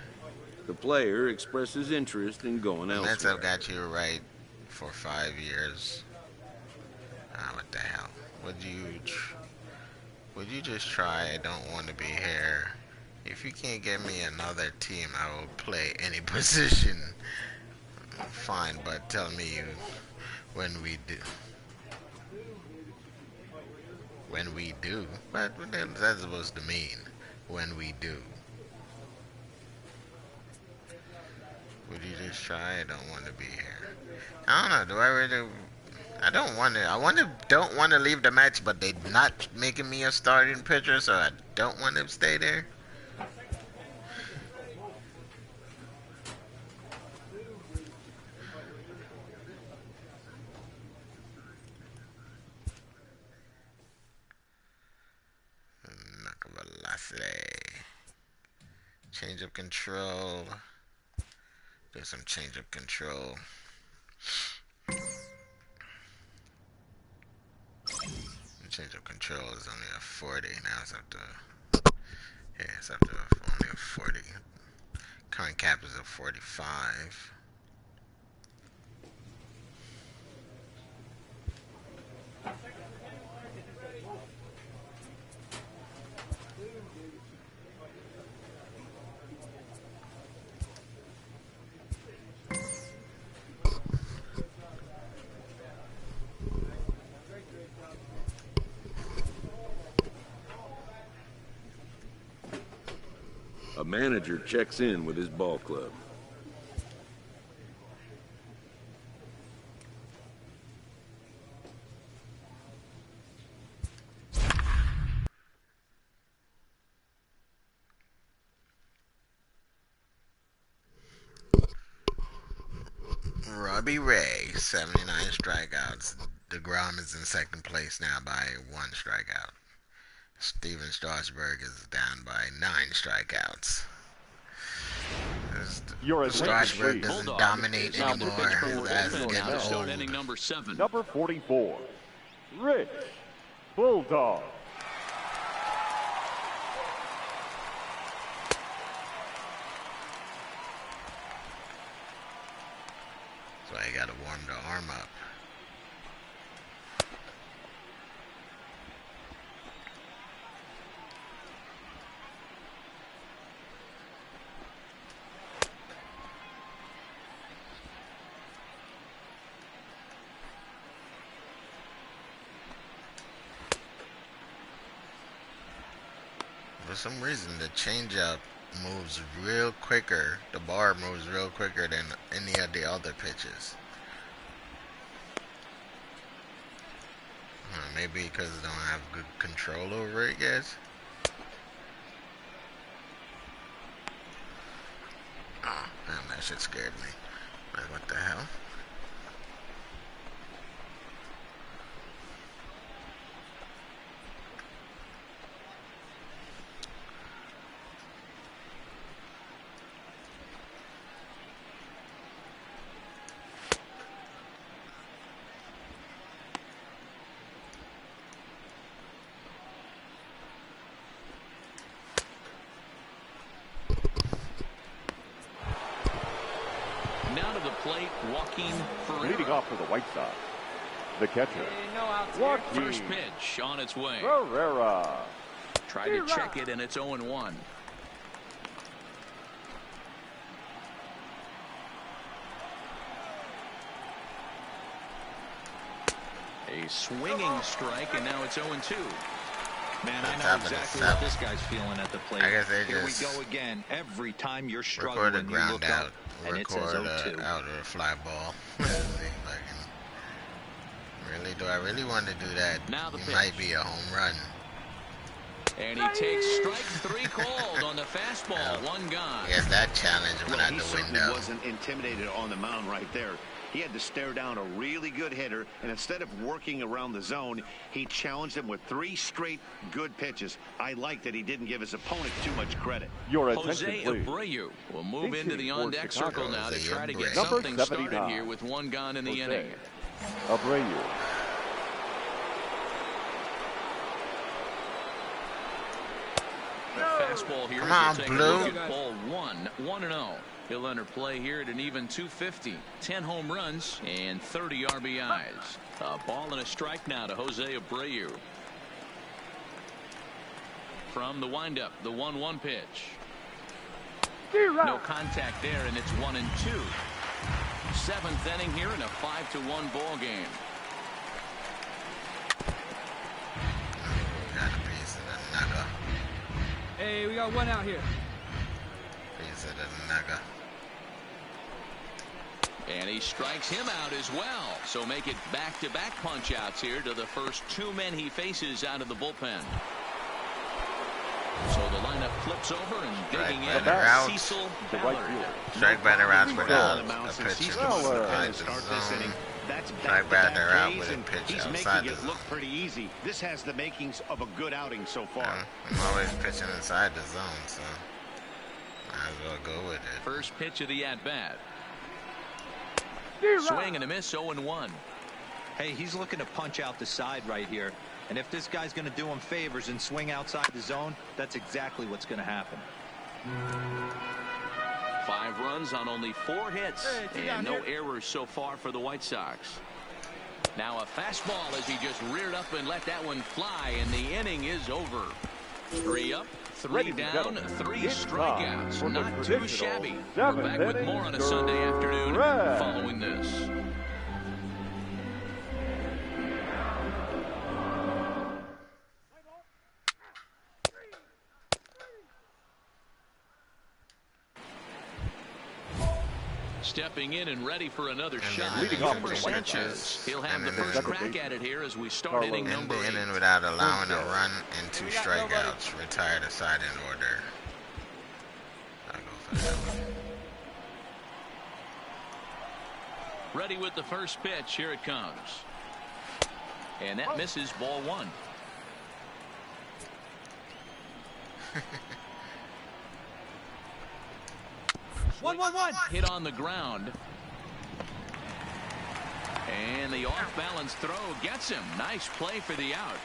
Speaker 8: The player expresses interest in going
Speaker 1: Mets
Speaker 8: elsewhere.
Speaker 1: have got you right for 5 years. What the hell? Would you just try? I don't want to be here. If you can't get me another team, I will play any position. Fine, but tell me when we do. When we do? What the hell is that supposed to mean? When we do. Would you just try? I don't want to be here. I don't know. Do I really? I don't want to. Don't want to leave the match, but they're not making me a starting pitcher, so I don't want to stay there. Knuckle velocity. Change of control. Do some change of control. Change of control is only a 40. Now it's up to, yeah, it's up to only a 40. Current cap is a 45.
Speaker 8: A manager checks in with his ball club.
Speaker 1: Robbie Ray, 79 strikeouts. DeGrom is in second place now by 1 strikeout. Steven Strasburg is down by 9 strikeouts. Strasburg doesn't dominate anymore as he's getting old.
Speaker 3: Inning number 7.
Speaker 2: Number 44, Rich Bulldog
Speaker 1: got to warm the arm up. For some reason, the changeup moves real quicker. The bar moves real quicker than any of the other pitches. Maybe because they don't have good control over it, guys. Oh, man, that shit scared me. Like, what the hell?
Speaker 3: Plate, walking
Speaker 2: leading off for the White Sox, the catcher.
Speaker 3: First pitch on its way.
Speaker 2: Herrera.
Speaker 3: Tried to check it, and it's 0-1. A swinging strike, and now it's 0-2.
Speaker 5: Man, I know exactly what this guy's feeling at the plate.
Speaker 1: I guess they
Speaker 5: Here
Speaker 1: just
Speaker 5: we go again. Every time you're struggling,
Speaker 1: record a
Speaker 5: you
Speaker 1: ground
Speaker 5: look
Speaker 1: out,
Speaker 5: up, and it says 0-2.
Speaker 1: out or a fly ball. Really, do I really want to do that?
Speaker 3: Now the
Speaker 1: it
Speaker 3: pitch.
Speaker 1: Might be a home run.
Speaker 3: And he takes strike 3 called on the fastball. One gone.
Speaker 1: I guess that challenge went out
Speaker 6: He
Speaker 1: the
Speaker 6: certainly
Speaker 1: window.
Speaker 6: wasn't intimidated on the mound right there. He had to stare down a really good hitter, and instead of working around the zone, he challenged him with 3 straight good pitches. I like that he didn't give his opponent too much credit.
Speaker 2: Your attention,
Speaker 3: Jose
Speaker 2: please.
Speaker 3: Abreu will move
Speaker 2: He's
Speaker 3: into the
Speaker 2: hitting
Speaker 3: on-deck
Speaker 2: for Chicago.
Speaker 3: circle now to
Speaker 1: Jose
Speaker 3: try to get
Speaker 1: Abreu.
Speaker 3: something
Speaker 2: Number
Speaker 3: started
Speaker 2: 79.
Speaker 3: here with 1 gone in the
Speaker 2: Jose
Speaker 3: inning.
Speaker 2: Abreu.
Speaker 3: The fastball here.
Speaker 1: Come on,
Speaker 3: Take a
Speaker 1: Blue.
Speaker 3: look at ball 1, 1-0. He'll enter play here at an even 250. 10 home runs and 30 RBIs. A ball and a strike now to Jose Abreu. From the windup, the 1-1 pitch. No contact there, and it's 1-2. 7th inning here in a 5-1 ball game.
Speaker 1: Got a piece of the nugget.
Speaker 7: Hey, we got one out here.
Speaker 1: Piece of the nugget.
Speaker 3: And he strikes him out as well. So make it back-to-back punch-outs here to the first 2 men he faces out of the bullpen. So the lineup flips over and digging in Cecil Ballard.
Speaker 1: Strike batter out without
Speaker 6: on the mound
Speaker 1: a
Speaker 6: since
Speaker 1: pitch
Speaker 6: he's come on the pen
Speaker 1: inside
Speaker 6: and
Speaker 1: the
Speaker 6: start this inning.
Speaker 1: zone.
Speaker 6: That's
Speaker 1: Strike
Speaker 6: back-to-back
Speaker 1: batter out
Speaker 6: Ks,
Speaker 1: with a
Speaker 6: and
Speaker 1: pitch
Speaker 6: he's
Speaker 1: outside
Speaker 6: making
Speaker 1: the
Speaker 6: it
Speaker 1: zone.
Speaker 6: look pretty easy. This has the makings of a good outing so far.
Speaker 1: I'm always pitching inside the zone, so might as well go with it.
Speaker 3: First pitch of the at-bat. Swing and a miss, 0-1.
Speaker 5: Hey, he's looking to punch out the side right here. And if this guy's going to do him favors and swing outside the zone, that's exactly what's going to happen.
Speaker 3: 5 runs on only 4 hits, and no errors so far for the White Sox. Now a fastball as he just reared up and let that one fly, and the inning is over. 3 up, 3 down, 3 strikeouts. Not too shabby. We're back with more on a Sunday afternoon following this. Stepping in and ready for another shot.
Speaker 1: leading off
Speaker 3: Number
Speaker 1: for the White
Speaker 3: Sanchez.
Speaker 1: Sox.
Speaker 3: He'll have
Speaker 1: And
Speaker 3: the
Speaker 1: then
Speaker 3: first
Speaker 1: there's
Speaker 3: crack at it here as we start inning
Speaker 1: In
Speaker 3: number
Speaker 1: the
Speaker 3: 8.
Speaker 1: inning without allowing a run and 2 strikeouts. Retire the side in order. I'll go for that one.
Speaker 3: Ready with the first pitch. Here it comes. And that misses, ball 1.
Speaker 7: One.
Speaker 3: Hit on the ground. And the off-balance throw gets him. Nice play for the out.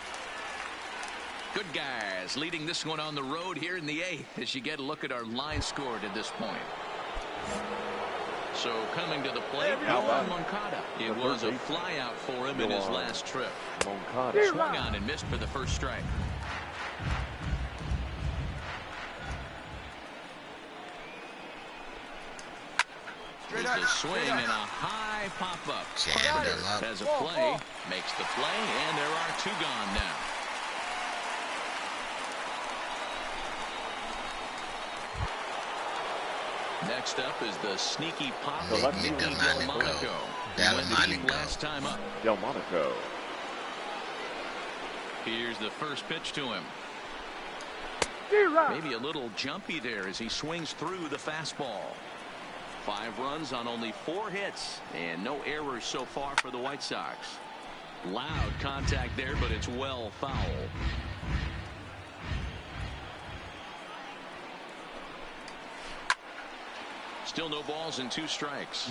Speaker 3: Good guys leading this one on the road here in the 8th as you get a look at our line score at this point. So coming to the plate, Moncada. It was a flyout for him in his last trip. Swung on and missed for the first strike. Is the swing and a high pop-up. Has a play, makes the play, and there are two gone now. Next up is the sneaky pop of Delmonico. Last time up.
Speaker 2: Delmonico.
Speaker 3: Here's the first pitch to him. Maybe a little jumpy there as he swings through the fastball. 5 runs on only 4 hits and no errors so far for the White Sox. Loud contact there, but it's well foul. Still no balls and 2 strikes.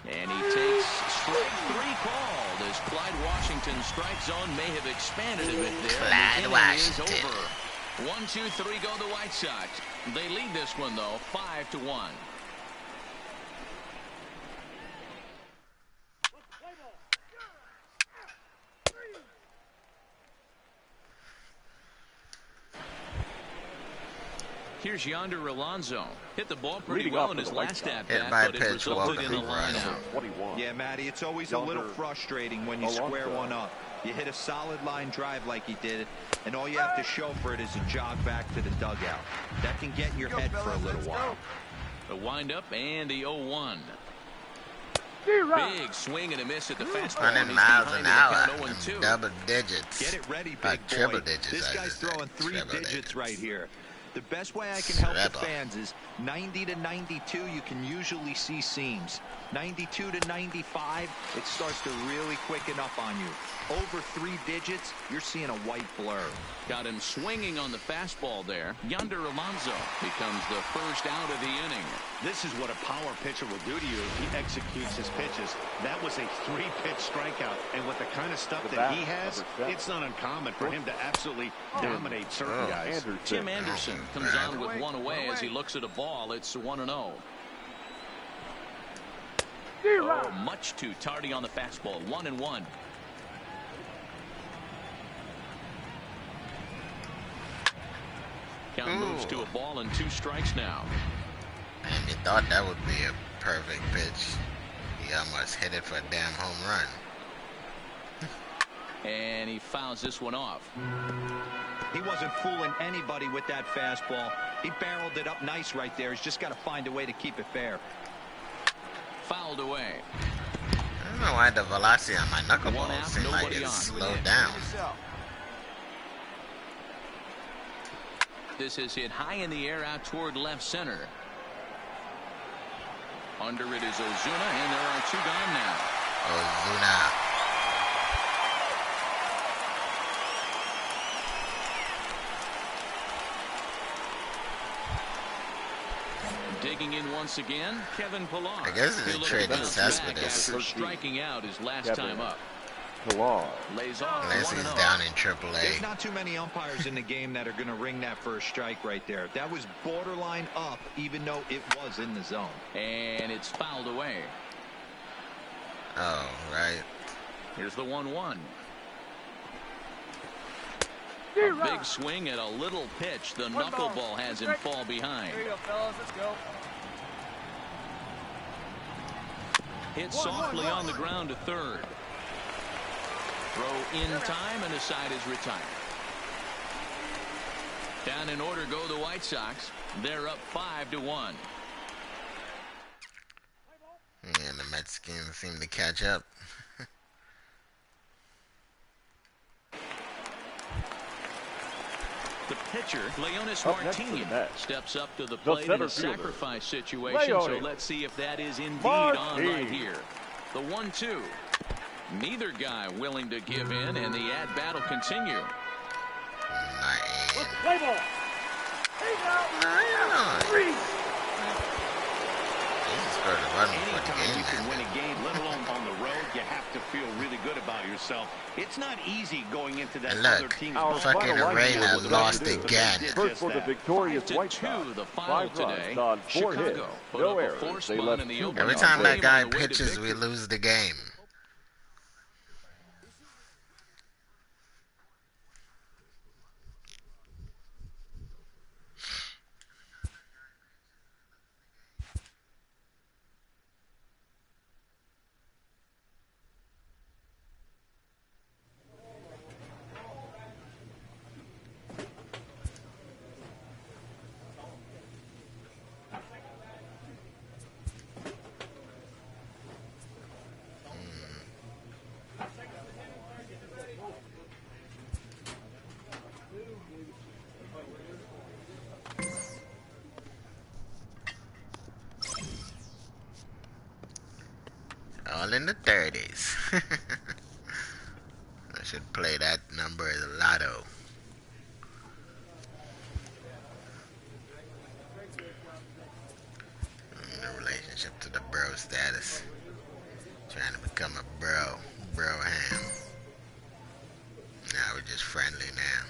Speaker 3: And he takes strike 3 called as Clyde Washington's strike zone may have expanded a bit there.
Speaker 1: Clyde Washington.
Speaker 3: Is over. 1, 2, 3 go the White Sox. They lead this one though 5-1. Here's Yonder Alonso. Hit the ball pretty well in his last at-bat, but it resulted in a line-out.
Speaker 5: Yeah, Matty, it's always a little frustrating when you square one up. You hit a solid line drive like he did, and all you have to show for it is a jog back to the dugout. That can get in your head for a little while.
Speaker 3: The windup and the 0-1. Big swing and a miss at the fastball.
Speaker 1: 100 miles an hour, double digits.
Speaker 5: Get it ready, big boy.
Speaker 1: Triple digits.
Speaker 5: This guy's throwing 3 digits right here. The best way I can help the fans is 90 to 92. You can usually see seams. 92 to 95, it starts to really quicken up on you. Over 3 digits, you're seeing a white blur.
Speaker 3: Got him swinging on the fastball there. Yonder Alonso becomes the first out of the inning.
Speaker 6: This is what a power pitcher will do to you if he executes his pitches. That was a 3-pitch strikeout, and with the kind of stuff that he has, it's not uncommon for him to absolutely dominate certain guys.
Speaker 3: Tim Anderson comes on with 1 away as he looks at a ball. It's 1-0. Oh, much too tardy on the fastball. 1-1. Count moves to a ball and 2 strikes now.
Speaker 1: And you thought that would be a perfect pitch. He almost hit it for a damn home run.
Speaker 3: And he fouls this one off.
Speaker 5: He wasn't fooling anybody with that fastball. He barreled it up nice right there. He's just got to find a way to keep it fair.
Speaker 3: Fouled away.
Speaker 1: I don't know why the velocity on my knuckleball seems like it's slowed down.
Speaker 3: This is hit high in the air out toward left center. Under it is Ozuna, and there are 2 gone now.
Speaker 1: Ozuna.
Speaker 3: Digging in once again, Kevin Pillar.
Speaker 1: I guess it's a trade in Cespedes.
Speaker 3: After striking out his last time up.
Speaker 2: Lays
Speaker 3: off.
Speaker 1: Unless he's down in AAA.
Speaker 5: There's not too many umpires in the game that are going to ring that first strike right there. That was borderline up, even though it was in the zone.
Speaker 3: And it's fouled away.
Speaker 1: Oh, right.
Speaker 3: Here's the 1-1. A big swing at a little pitch. The knuckleball has him fall behind.
Speaker 7: There you go, fellas. Let's go.
Speaker 3: Hit softly on the ground to third. Throw in time, and the side is retired. Down in order go the White Sox. They're up 5-1.
Speaker 1: And the Mexicans seem to catch up.
Speaker 3: The pitcher, Leonis Martinez, steps up to the plate in a sacrifice situation, so let's see if that is indeed on right here. The 1-2. Neither guy willing to give in, and the at-bat will continue.
Speaker 2: Play ball.
Speaker 1: scored a run before the
Speaker 6: Anytime
Speaker 1: game
Speaker 6: you can
Speaker 1: ended.
Speaker 6: win a game, let alone on the road, you have to feel really good about yourself. It's not easy going into that
Speaker 1: And
Speaker 6: other
Speaker 1: look,
Speaker 6: team's
Speaker 1: fucking Arena lost again.
Speaker 2: First for the victorious
Speaker 3: 5-2,
Speaker 2: White Sox.
Speaker 3: the final
Speaker 2: 5 runs
Speaker 3: today.
Speaker 2: on 4 hits.
Speaker 3: Chicago put
Speaker 2: No
Speaker 3: up a
Speaker 2: errors.
Speaker 3: forced
Speaker 2: They
Speaker 3: bunt
Speaker 2: left
Speaker 3: in the
Speaker 2: 2
Speaker 3: opening
Speaker 1: Every
Speaker 2: men
Speaker 1: time
Speaker 2: on
Speaker 1: that
Speaker 2: base.
Speaker 1: guy
Speaker 3: on the way to
Speaker 1: pitches, we
Speaker 3: victory.
Speaker 1: lose the game. All in the 30s. I should play that number as a lotto. In relationship to the bro status. Trying to become a bro. Broham. Now we're just friendly now.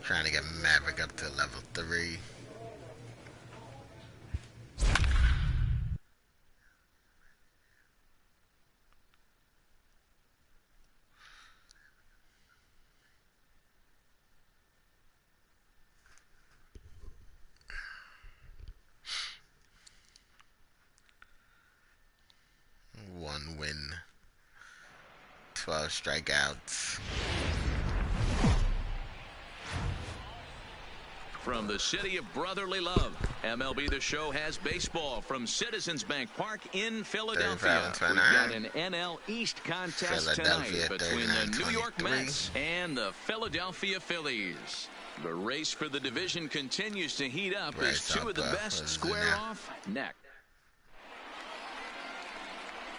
Speaker 1: Trying to get Maverick up to level 3. One win, 12 strikeouts.
Speaker 3: From the city of brotherly love, MLB The Show has baseball from Citizens Bank Park in Philadelphia.
Speaker 1: 35-29.
Speaker 3: We've got an NL East contest
Speaker 1: Philadelphia,
Speaker 3: tonight between the New York
Speaker 1: 39-23.
Speaker 3: Mets and the Philadelphia Phillies. The race for the division continues to heat up as
Speaker 1: Race
Speaker 3: two
Speaker 1: up,
Speaker 3: of the best
Speaker 1: what's
Speaker 3: square
Speaker 1: in there?
Speaker 3: off next.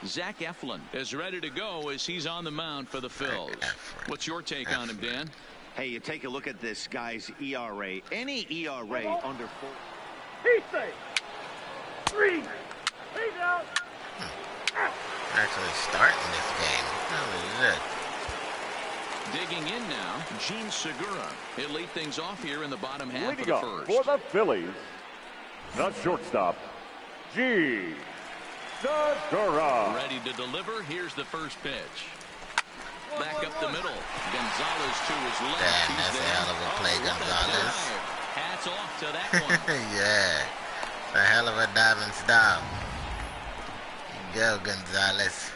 Speaker 3: Zach Eflin is ready to go as he's on the mound for the Phils.
Speaker 1: Eflin.
Speaker 3: What's your take on him, Dan?
Speaker 6: Hey, you take a look at this guy's ERA. Any ERA under 4.
Speaker 2: He's safe. 3. He's out.
Speaker 1: Actually starting this game. Holy shit.
Speaker 3: Digging in now, Gene Segura. He'll lead things off here in the bottom half
Speaker 2: Leading
Speaker 3: of the
Speaker 2: up
Speaker 3: first.
Speaker 2: for the Phillies, the shortstop, G. Segura.
Speaker 3: Ready to deliver. Here's the first pitch. Back up the middle. Gonzalez to his left.
Speaker 1: Damn,
Speaker 3: He's
Speaker 1: that's a
Speaker 3: there.
Speaker 1: hell of a play,
Speaker 3: what a
Speaker 1: Gonzalez.
Speaker 3: dive. Hats off to that one.
Speaker 1: Yeah. A hell of a diving stop. Go, Gonzalez.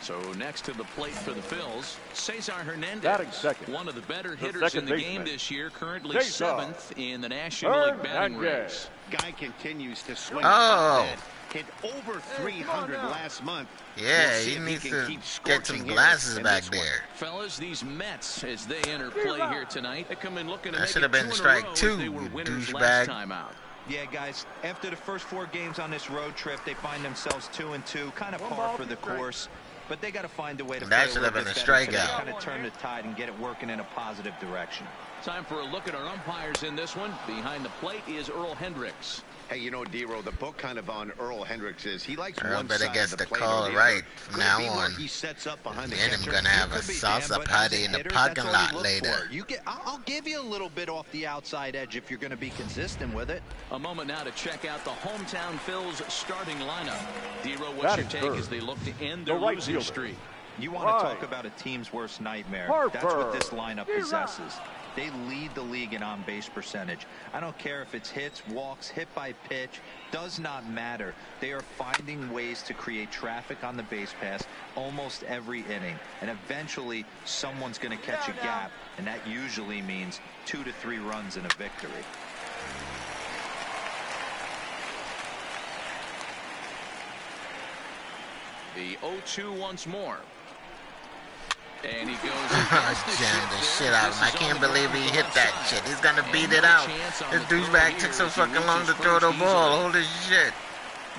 Speaker 3: So next to the plate for the Phils, Cesar Hernandez.
Speaker 2: Batting second.
Speaker 3: One of the better
Speaker 2: The
Speaker 3: hitters
Speaker 2: second
Speaker 3: in the
Speaker 2: baseman.
Speaker 3: game this year. Currently
Speaker 2: Cesar
Speaker 3: 7th in the National League batting
Speaker 2: Hernandez.
Speaker 3: race.
Speaker 6: Guy continues to swing.
Speaker 1: Oh.
Speaker 6: Hit over 300 last month.
Speaker 1: Yeah,
Speaker 6: We'll see
Speaker 1: he
Speaker 6: if
Speaker 1: needs
Speaker 6: can
Speaker 1: to
Speaker 6: keep
Speaker 1: get
Speaker 6: scorching
Speaker 1: some
Speaker 6: here
Speaker 1: glasses
Speaker 6: in
Speaker 1: back
Speaker 6: this one.
Speaker 1: there.
Speaker 3: Fellas, these Mets, as they enter play here tonight, they come in looking to
Speaker 1: That
Speaker 3: make
Speaker 1: should
Speaker 3: it
Speaker 1: have been
Speaker 3: 2 in a
Speaker 1: strike
Speaker 3: row as
Speaker 1: 2,
Speaker 3: they were
Speaker 1: you
Speaker 3: winners
Speaker 1: douchebag.
Speaker 3: last time out.
Speaker 5: Yeah, guys, after the first 4 games on this road trip, they find themselves 2-2, kind of par for the course. But they got to find a way to
Speaker 1: That
Speaker 5: play
Speaker 1: should
Speaker 5: a
Speaker 1: have
Speaker 5: little
Speaker 1: been
Speaker 5: bit
Speaker 1: a
Speaker 5: better today,
Speaker 1: strikeout.
Speaker 5: kind of turn the tide and get it working in a positive direction.
Speaker 3: Time for a look at our umpires in this one. Behind the plate is Earl Hendricks.
Speaker 6: Hey, you know, D-Row, the book kind of on Earl Hendricks is he likes
Speaker 1: Earl
Speaker 6: one
Speaker 1: better
Speaker 6: side
Speaker 1: get
Speaker 6: of the
Speaker 1: the
Speaker 6: plate
Speaker 1: call
Speaker 6: or the
Speaker 1: right
Speaker 6: other.
Speaker 1: from
Speaker 6: Could
Speaker 1: now
Speaker 6: it be where
Speaker 1: on.
Speaker 6: he sets up behind the
Speaker 1: And I'm
Speaker 6: catcher?
Speaker 1: gonna have a
Speaker 5: Could be,
Speaker 1: salsa
Speaker 5: Dan, but
Speaker 1: party
Speaker 5: as a
Speaker 1: in the
Speaker 5: hitter,
Speaker 1: parking
Speaker 5: that's all
Speaker 1: lot
Speaker 5: you look
Speaker 1: later.
Speaker 5: for. You get, I'll give you a little bit off the outside edge if you're going to be consistent with it.
Speaker 3: A moment now to check out the hometown Phils starting lineup. D-Row, what's
Speaker 2: That
Speaker 3: your
Speaker 2: is
Speaker 3: take
Speaker 2: third.
Speaker 3: as they look to end
Speaker 2: The
Speaker 3: their
Speaker 2: right
Speaker 3: losing
Speaker 2: fielder.
Speaker 3: streak?
Speaker 5: You want
Speaker 2: Right.
Speaker 5: to talk about a team's worst nightmare.
Speaker 2: Harper.
Speaker 5: That's what this lineup
Speaker 2: Zero.
Speaker 5: possesses. They lead the league in on-base percentage. I don't care if it's hits, walks, hit by pitch, does not matter. They are finding ways to create traffic on the base pass almost every inning. And eventually, someone's going to catch a gap, and that usually means 2 to 3 runs in a victory.
Speaker 3: The 0-2 once more. And he goes
Speaker 1: Jammed the shit out of him. I can't believe he hit that shit. He's gonna beat it out. This douchebag took so fucking long to throw the ball. Holy shit.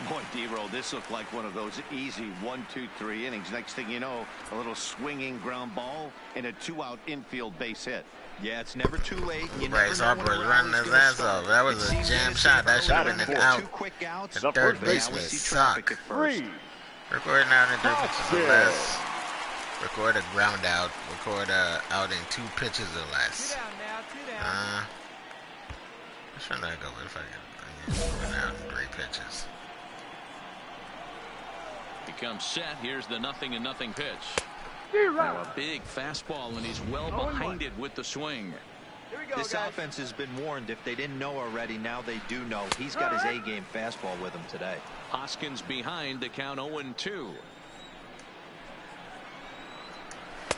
Speaker 6: Boy, D-Roll, this looked like one of those easy 1, 2, 3 innings. Next thing you know, a little swinging ground ball and a 2-out infield base hit.
Speaker 5: Yeah, it's never too late.
Speaker 1: Bryce Harper was running his ass off. That was a jam shot. That should have been an out. The third baseman suck. Recording out in 3 pitches or less. Record a ground out. Record out in 2 pitches or less. Which one did I go with if I can run out in 3 pitches?
Speaker 3: Becomes set. Here's the 0-0 pitch. Now a big fastball, and he's well behind it with the swing.
Speaker 5: This offense has been warned. If they didn't know already, now they do know. He's got his A-game fastball with him today.
Speaker 3: Hoskins behind to count 0-2.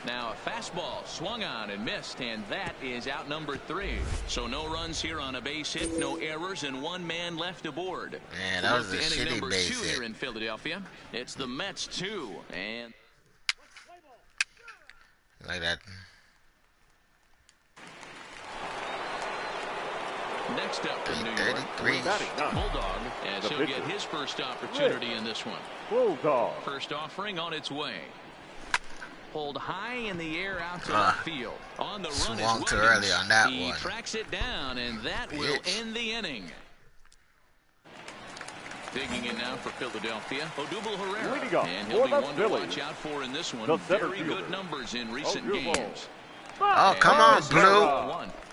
Speaker 3: Now a fastball swung on and missed, and that is out number 3. So no runs here on a base hit, no errors, and 1 man left aboard.
Speaker 1: Man, that was a shitty base
Speaker 3: hit.
Speaker 1: hit.
Speaker 3: Here in Philadelphia, it's the Mets 2, and
Speaker 1: like that.
Speaker 3: Next up in New York, Bulldog, as he'll get his first opportunity in this one.
Speaker 2: Bulldog.
Speaker 3: First offering on its way. Pulled high in the air out to left field. On the run
Speaker 1: swung
Speaker 3: is
Speaker 1: too early on that
Speaker 3: he
Speaker 1: one.
Speaker 3: tracks it down, and that will end the inning. Digging in now for Philadelphia, Odubel Herrera, and he'll be one to watch out for in this one. Very good numbers in recent games.
Speaker 1: Oh, come on, Blue.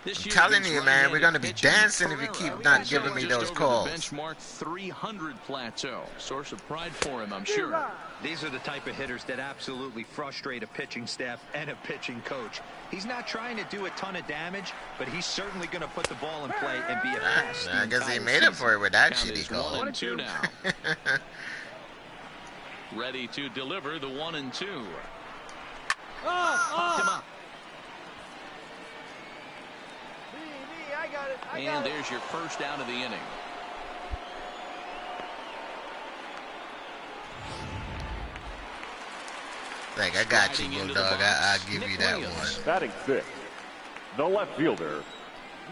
Speaker 1: I'm telling you, man, we're going to be dancing if you keep not giving me those calls.
Speaker 3: Benchmark 300 plateau. Source of pride for him, I'm sure.
Speaker 5: These are the type of hitters that absolutely frustrate a pitching staff and a pitching coach. He's not trying to do a ton of damage, but he's certainly going to put the ball in play and be a pest.
Speaker 1: I guess he made up for it with that shitty call.
Speaker 3: 1-2 now. Ready to deliver the 1-2. Popped him up. And there's your first out of the inning.
Speaker 1: Like, I got you, Bulldog. I'll give you that one.
Speaker 2: Batting 6, the left fielder,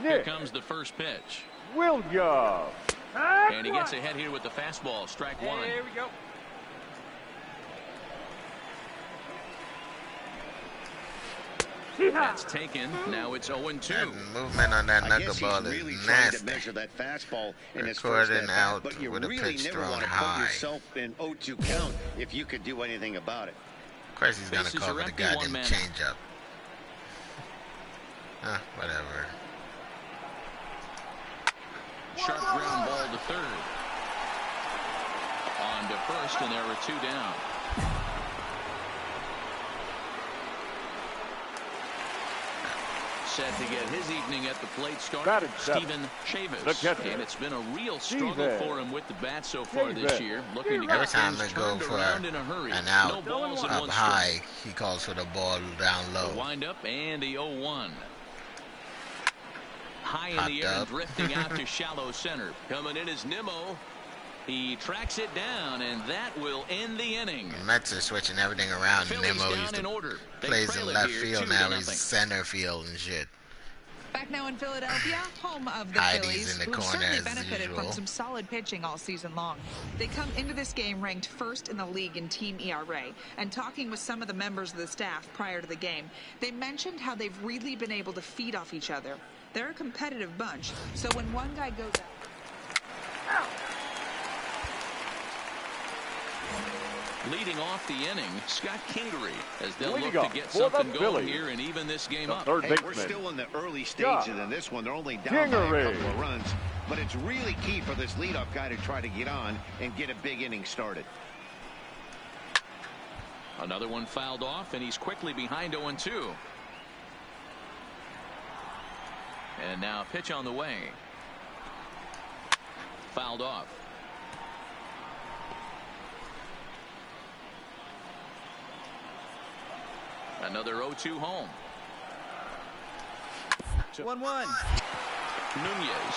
Speaker 2: Nick.
Speaker 3: Here comes the first pitch.
Speaker 2: Williams.
Speaker 3: And he gets ahead here with the fastball. Strike 1.
Speaker 7: There we go.
Speaker 3: That's taken. Now it's 0-2.
Speaker 1: That movement on that knuckleball is
Speaker 6: really
Speaker 1: nasty.
Speaker 6: to measure that fastball in his
Speaker 1: Recording
Speaker 6: first
Speaker 1: out
Speaker 6: but you
Speaker 1: with a
Speaker 6: really
Speaker 1: pitch
Speaker 6: never
Speaker 1: thrown
Speaker 6: want to
Speaker 1: high.
Speaker 6: put yourself in 0-2 count if you could do anything about it.
Speaker 1: Of course he's going to
Speaker 3: Bases are
Speaker 1: cover the
Speaker 3: empty,
Speaker 1: goddamn
Speaker 3: 1-man.
Speaker 1: changeup. Whatever.
Speaker 3: Sharp ground ball to third. On to first, and there are 2 down. Set to get his evening at the plate start, Stephen Chavis. And it's been a real struggle for him with the bat so far this year. Looking to get
Speaker 1: Every time
Speaker 3: things
Speaker 1: they go
Speaker 3: turned
Speaker 1: for
Speaker 3: around in a hurry.
Speaker 1: an out
Speaker 3: No balls and
Speaker 1: up
Speaker 3: 1
Speaker 1: high,
Speaker 3: strike.
Speaker 1: he calls for the ball down low.
Speaker 3: The wind up and the 0-1. High in
Speaker 1: Popped
Speaker 3: the air and
Speaker 1: up.
Speaker 3: drifting out to shallow center. Coming in is Nimmo. He tracks it down, and that will end the inning.
Speaker 1: The Mets are switching everything around.
Speaker 3: Phillies
Speaker 1: Nimmo
Speaker 3: down
Speaker 1: used
Speaker 3: in
Speaker 1: to
Speaker 3: order. They
Speaker 1: plays
Speaker 3: trail
Speaker 1: in
Speaker 3: it
Speaker 1: left
Speaker 3: here,
Speaker 1: field.
Speaker 3: 2-0.
Speaker 1: Now he's center field and shit.
Speaker 9: Back now in Philadelphia, home of the
Speaker 1: Heidi's
Speaker 9: Phillies,
Speaker 1: in the
Speaker 9: who've
Speaker 1: corner
Speaker 9: certainly
Speaker 1: as
Speaker 9: benefited
Speaker 1: usual.
Speaker 9: from some solid pitching all season long. They come into this game ranked first in the league in team ERA, and talking with some of the members of the staff prior to the game, they mentioned how they've really been able to feed off each other. They're a competitive bunch, so when one guy goes out...
Speaker 3: Leading off the inning, Scott Kingery, as they'll
Speaker 2: Leading
Speaker 3: look
Speaker 2: off
Speaker 3: to get
Speaker 2: for
Speaker 3: something
Speaker 2: the
Speaker 3: going
Speaker 2: Phillies,
Speaker 3: here and even this game
Speaker 2: the
Speaker 3: up.
Speaker 2: third
Speaker 6: Hey, we're
Speaker 2: baseman,
Speaker 6: still in the early stages in this one. They're only down by a couple of runs, but it's really key for this leadoff guy to try to get on and get a big inning started.
Speaker 3: Another one fouled off, and he's quickly behind 0-2. And now a pitch on the way. Fouled off. Another 0-2 home.
Speaker 7: 1-1.
Speaker 3: Nunez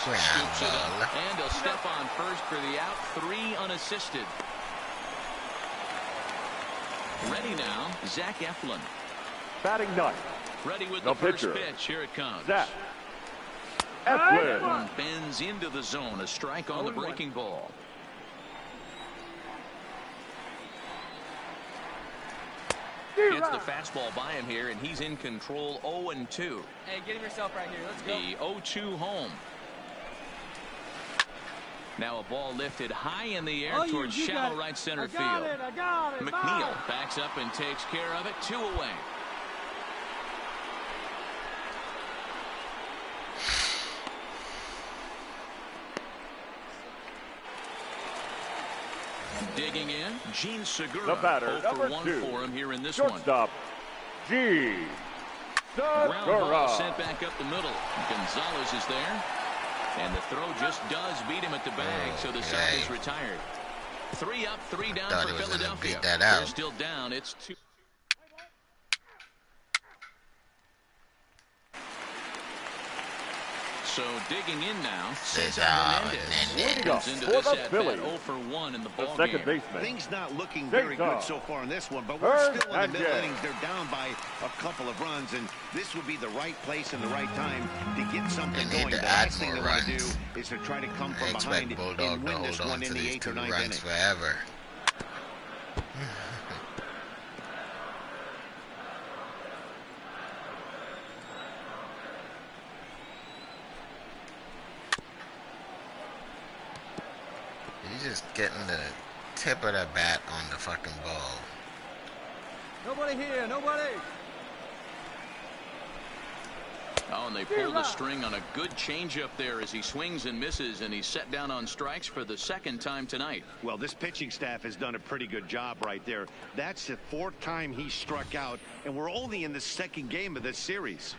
Speaker 1: Ground
Speaker 3: scoops it
Speaker 1: ball.
Speaker 3: up, and he'll step on first for the out. 3 unassisted. Ready now, Zach Eflin.
Speaker 2: Batting 9,
Speaker 3: Ready with
Speaker 2: the
Speaker 3: the first
Speaker 2: pitcher,
Speaker 3: pitch. Here it comes.
Speaker 2: Zach Eflin.
Speaker 3: One bends into the zone. A strike on the breaking ball. Gets the fastball by him here, and he's in control 0-2.
Speaker 7: Hey, get him yourself right here. Let's go.
Speaker 3: The 0-2 home. Now a ball lifted high in the air towards shallow right center field.
Speaker 2: I got it.
Speaker 3: McNeil backs up and takes care of it. 2 away. Digging in, Gene Segura.
Speaker 2: The batter,
Speaker 3: 0 for
Speaker 2: number
Speaker 3: 1
Speaker 2: 2.
Speaker 3: for him here in this
Speaker 2: Shortstop, Gene
Speaker 3: Ground ball
Speaker 2: Segura.
Speaker 3: sent back up the middle. Gonzalez is there. And the throw just does beat him at the bag, so the side is retired. 3 up, 3 down
Speaker 1: Thought
Speaker 3: for
Speaker 1: he was gonna
Speaker 3: Philadelphia.
Speaker 1: beat that out.
Speaker 3: They're still down. It's 2. So digging in now, Cesar Hernandez comes into this at bat 0 for 1 in the ball game.
Speaker 2: Baseman.
Speaker 6: Things not looking very good so far in this one, but we're still in the middle innings. They're down by a couple of runs, and this would be the right place and the right time to get something going. The last thing they want to do is to try to come from behind
Speaker 1: Bulldog
Speaker 6: and win this one in the 8th or 9th inning.
Speaker 1: Forever. He's just getting the tip of the bat on the fucking ball.
Speaker 7: Nobody here. Nobody.
Speaker 3: Oh, and they pull the string on a good changeup there as he swings and misses, and he's set down on strikes for the 2nd time tonight.
Speaker 6: Well, this pitching staff has done a pretty good job right there. That's the 4th time he struck out, and we're only in the 2nd game of this series.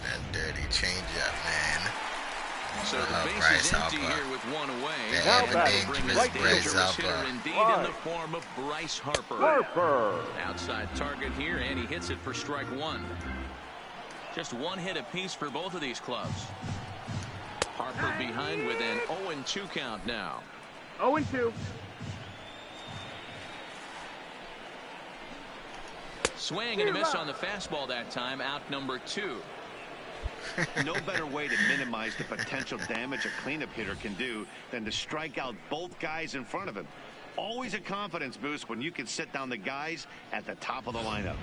Speaker 1: That dirty changeup, man.
Speaker 3: So the base is empty here with 1 away.
Speaker 1: The
Speaker 3: Now
Speaker 1: ever
Speaker 3: bring
Speaker 1: dangerous
Speaker 3: his dangerous
Speaker 1: Bryce
Speaker 3: hitter
Speaker 1: Harper.
Speaker 3: indeed in the form of Bryce Harper. Outside target here, and he hits it for strike 1. Just 1 hit apiece for both of these clubs. Harper behind with an 0-2 count now.
Speaker 2: 0-2.
Speaker 3: Swing and a miss on the fastball that time. Out number 2.
Speaker 6: No better way to minimize the potential damage a cleanup hitter can do than to strike out both guys in front of him. Always a confidence boost when you can sit down the guys at the top of the lineup.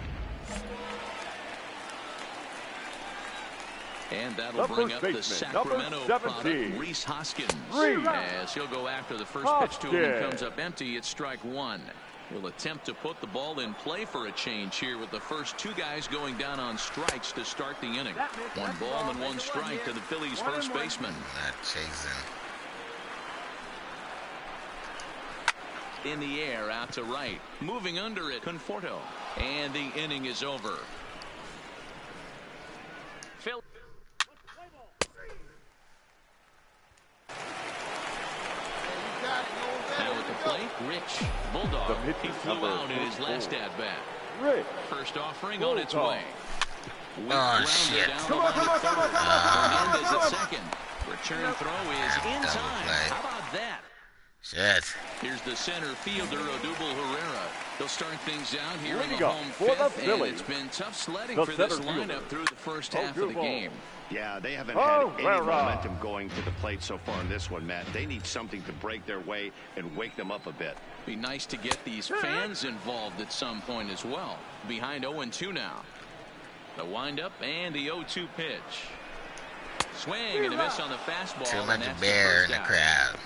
Speaker 3: And that'll bring up the Sacramento product, Rhys Hoskins. As he'll go after the first pitch to him and comes up empty. It's strike 1. Will attempt to put the ball in play for a change here with the first 2 guys going down on strikes to start the inning. 1 ball and 1 strike to the Phillies first baseman.
Speaker 1: Not chasing.
Speaker 3: In the air out to right. Moving under it, Conforto. And the inning is over. Phil. Now at the plate, Rich Bulldog. He flew out in his last at-bat. First offering on its way.
Speaker 1: Oh, shit.
Speaker 3: Come on. Hernandez at second. Return throw is in time. How about that?
Speaker 1: Shit.
Speaker 3: Here's the center fielder, Odubel Herrera. They'll start things out here in the
Speaker 2: Leading
Speaker 3: home
Speaker 2: up for the
Speaker 3: 5th, and
Speaker 2: Phillies,
Speaker 3: it's been tough sledding
Speaker 2: the
Speaker 3: for this
Speaker 2: center fielder,
Speaker 3: lineup through the first half of the game.
Speaker 6: Yeah, they haven't had any momentum going to the plate so far in this one, Matt. They need something to break their way and wake them up a bit.
Speaker 3: Be nice to get these fans involved at some point as well. Behind 0-2 now. The windup and the 0-2 pitch. Swing and a miss on the fastball.
Speaker 1: Too much bear in the crowd.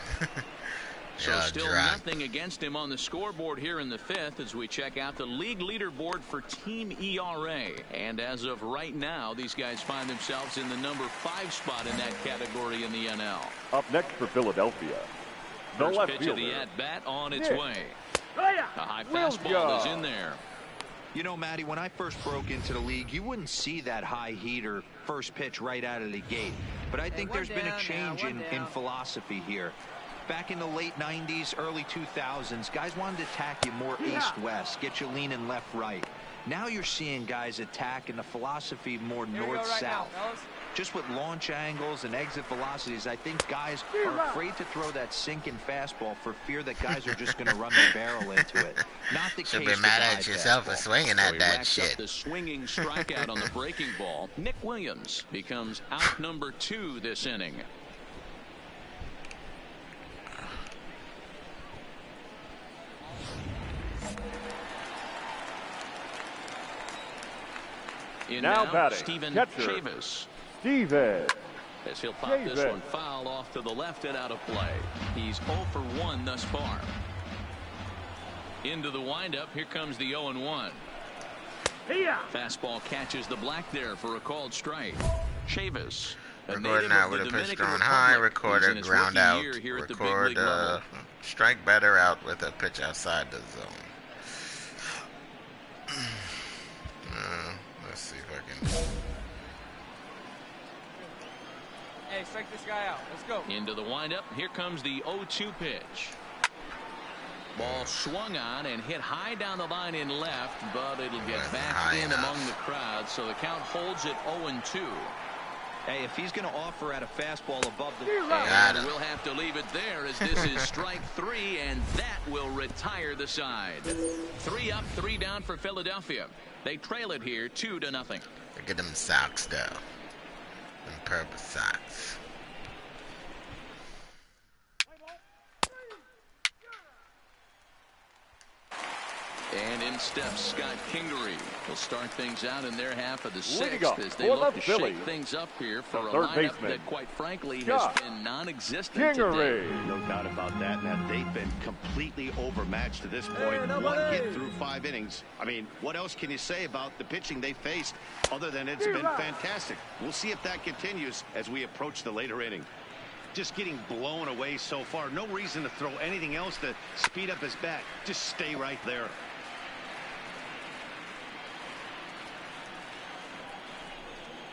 Speaker 3: So still nothing against him on the scoreboard here in the 5th as we check out the league leaderboard for team ERA. And as of right now, these guys find themselves in the number 5 spot in that category in the NL.
Speaker 2: Up next for Philadelphia, the
Speaker 3: First
Speaker 2: left
Speaker 3: pitch
Speaker 2: fielder,
Speaker 3: of the at-bat on its way.
Speaker 2: A
Speaker 3: A high fastball is in there.
Speaker 5: You know, Matty, when I first broke into the league, you wouldn't see that high heater first pitch right out of the gate. But I think there's been a change in philosophy here. Back in the late 90s, early 2000s, guys wanted to attack you more east-west, get you leaning left-right. Now you're seeing guys attack in the philosophy more north-south. Just with launch angles and exit velocities, I think guys are afraid to throw that sinking fastball for fear that guys are just going to run their barrel into it. Not the case.
Speaker 1: Should be mad at yourself for swinging at that shit.
Speaker 3: The swinging strikeout on the breaking ball. Nick Williams becomes out number 2 this inning.
Speaker 2: Now batting,
Speaker 3: Steven
Speaker 2: catcher,
Speaker 3: Chavis.
Speaker 2: Steven.
Speaker 3: As he'll pop this one foul off to the left and out of play. He's 0 for 1 thus far. Into the windup. Here comes the 0-1. Fastball catches the black there for a called strike. Chavis.
Speaker 1: Recording out with a pitch thrown high. Record a ground out. Record strike better out with a pitch outside the zone. Let's see if I can.
Speaker 7: Hey, strike this guy out. Let's go.
Speaker 3: Into the windup. Here comes the 0-2 pitch. Ball swung on and hit high down the line in left, but it'll get back in among the crowd, so the count holds at 0-2.
Speaker 5: Hey, if he's going to offer at a fastball above the...
Speaker 3: And we'll have to leave it there as this is strike 3, and that will retire the side. 3 up, 3 down for Philadelphia. They trail it here 2-0.
Speaker 1: Look at them socks, though. Them purple socks.
Speaker 3: And in steps Scott Kingery. Will start things out in their half of the 6th as they
Speaker 2: for
Speaker 3: look
Speaker 2: the
Speaker 3: to
Speaker 2: Phillies,
Speaker 3: shake things up here for a
Speaker 2: third
Speaker 3: lineup
Speaker 2: baseman,
Speaker 3: that quite frankly
Speaker 2: Scott
Speaker 3: has been non-existent
Speaker 2: Kingery.
Speaker 3: today.
Speaker 6: No doubt about that. Now, they've been completely overmatched to this point. One hit through 5 innings. I mean, what else can you say about the pitching they faced other than it's been fantastic? We'll see if that continues as we approach the later inning. Just getting blown away so far. No reason to throw anything else to speed up his bat. Just stay right there.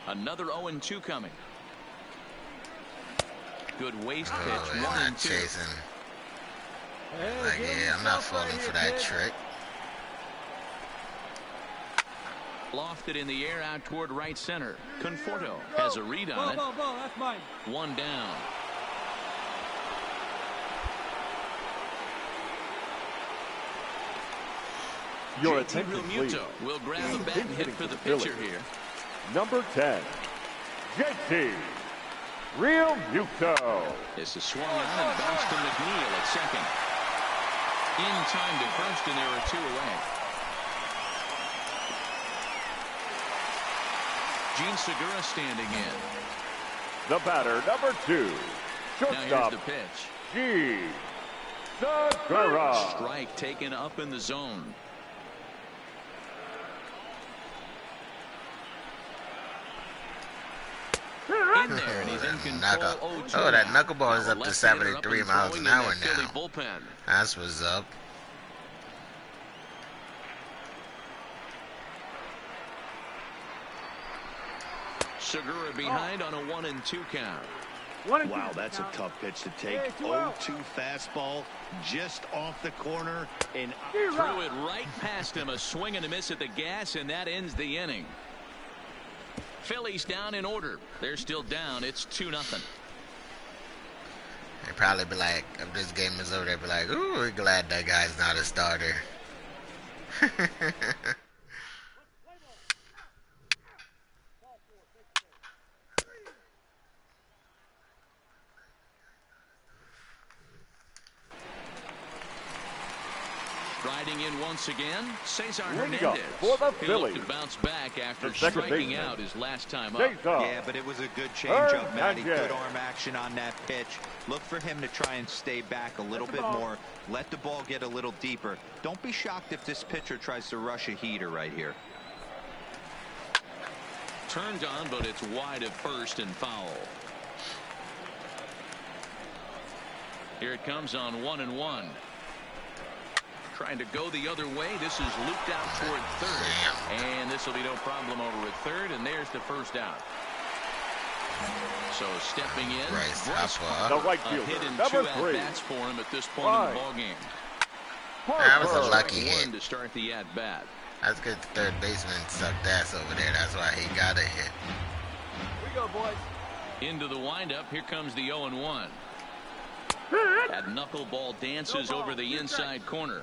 Speaker 3: Another 0-2 coming. Good waist pitch.
Speaker 1: I'm
Speaker 3: 1
Speaker 1: not
Speaker 3: and 2.
Speaker 1: chasing. Like, yeah, I'm not falling for that trick.
Speaker 3: Lofted in the air out toward right center. Conforto has a read on it.
Speaker 7: Ball, that's mine.
Speaker 3: 1 down.
Speaker 2: Your
Speaker 3: JT
Speaker 2: attention, please.
Speaker 3: Realmuto will grab the bat and hit for the
Speaker 2: Phillies.
Speaker 3: pitcher here.
Speaker 2: Number 10, JT Realmuto.
Speaker 3: This is swung on and bounced to McNeil at second. In time to first, and there are 2 away. Gene Segura standing in.
Speaker 2: The batter, number 2,
Speaker 3: Now
Speaker 2: shortstop,
Speaker 3: here's the pitch.
Speaker 2: Gene Segura.
Speaker 3: Strike taken up in the zone. In there, and he's in control. 0-2
Speaker 1: Oh, that
Speaker 3: now.
Speaker 1: knuckleball is
Speaker 3: Now
Speaker 1: up to
Speaker 3: left-hander
Speaker 1: 73
Speaker 3: and
Speaker 1: miles
Speaker 3: throwing
Speaker 1: an
Speaker 3: in
Speaker 1: hour
Speaker 3: that Philly
Speaker 1: now.
Speaker 3: Bullpen.
Speaker 1: That's what's up.
Speaker 3: Segura behind on a 1-2 count.
Speaker 6: Wow, that's a tough pitch to take. 0-2 fastball just off the corner and
Speaker 3: Threw it right past him. A swing and a miss at the gas, and that ends the inning. Phillies down in order. They're still down. It's 2-0.
Speaker 1: They probably be like, if this game is over, they'd be like, ooh, we're glad that guy's not a starter.
Speaker 3: Riding in once again, Cesar
Speaker 2: Wingo
Speaker 3: Hernandez.
Speaker 2: for the
Speaker 3: He
Speaker 2: Phillies.
Speaker 3: looked to bounce back after
Speaker 2: The second
Speaker 3: striking
Speaker 2: baseman,
Speaker 3: out his last time up.
Speaker 2: Cesar.
Speaker 5: Yeah, but it was a good changeup, Matty.
Speaker 2: Hernandez.
Speaker 5: Good arm action on that pitch. Look for him to try and stay back a little bit more. Let the ball get a little deeper. Don't be shocked if this pitcher tries to rush a heater right here.
Speaker 3: Turned on, but it's wide at first and foul. Here it comes on 1-1. Trying to go the other way. This is looped out toward third. And this will be no problem over at third. And there's the first out. So stepping in.
Speaker 2: The right
Speaker 3: A
Speaker 2: fielder,
Speaker 3: hit in
Speaker 2: number
Speaker 3: 2
Speaker 2: 3,
Speaker 3: at-bats for him at this point in the ballgame.
Speaker 1: That was a
Speaker 2: Harper.
Speaker 1: lucky
Speaker 3: One
Speaker 1: hit.
Speaker 3: to start the at-bat.
Speaker 1: That's good. The third baseman sucked ass over there. That's why he got a hit.
Speaker 7: Here we go, boys.
Speaker 3: Into the windup. Here comes the 0-1. That knuckleball dances over the inside corner.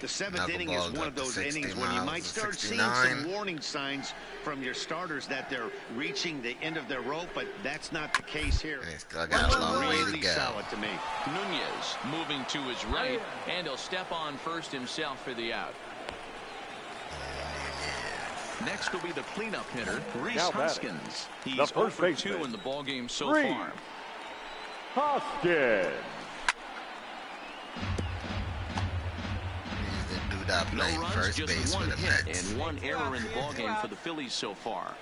Speaker 6: the 7th inning is one of those innings when you might start seeing some warning signs from your starters that they're reaching the end of their rope, but that's not the case here.
Speaker 1: They still got a long way to
Speaker 6: Really
Speaker 1: go.
Speaker 6: solid to me.
Speaker 3: Nunez moving to his right, and he'll step on first himself for the out. Next will be the cleanup hitter, Reese
Speaker 2: Now batting.
Speaker 3: Hoskins. He's
Speaker 2: The
Speaker 3: 0
Speaker 2: first
Speaker 3: for 2
Speaker 2: baseman,
Speaker 3: in the ballgame so
Speaker 2: Reese
Speaker 3: far.
Speaker 2: Hoskins.
Speaker 1: He's the dude that
Speaker 3: No
Speaker 1: played
Speaker 3: runs,
Speaker 1: first
Speaker 3: just
Speaker 1: base
Speaker 3: one
Speaker 1: for the
Speaker 3: hit
Speaker 1: Mets.
Speaker 3: and one error in the ballgame for the Phillies so far.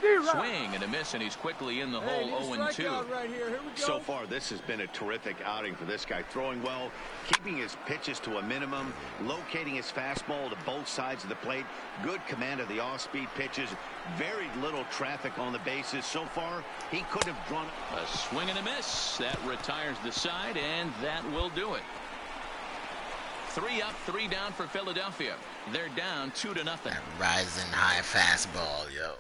Speaker 2: Zero.
Speaker 3: Swing and a miss, and he's quickly in the
Speaker 7: Hey,
Speaker 3: hole.
Speaker 7: need a
Speaker 3: 0-2.
Speaker 7: strikeout right here. Here we go.
Speaker 6: So far, this has been a terrific outing for this guy. Throwing well, keeping his pitches to a minimum, locating his fastball to both sides of the plate. Good command of the off-speed pitches. Very little traffic on the bases. So far, he could have drawn
Speaker 3: A swing and a miss. That retires the side, and that will do it. 3 up, 3 down for Philadelphia. They're down 2-0.
Speaker 1: That rising high fastball, yo.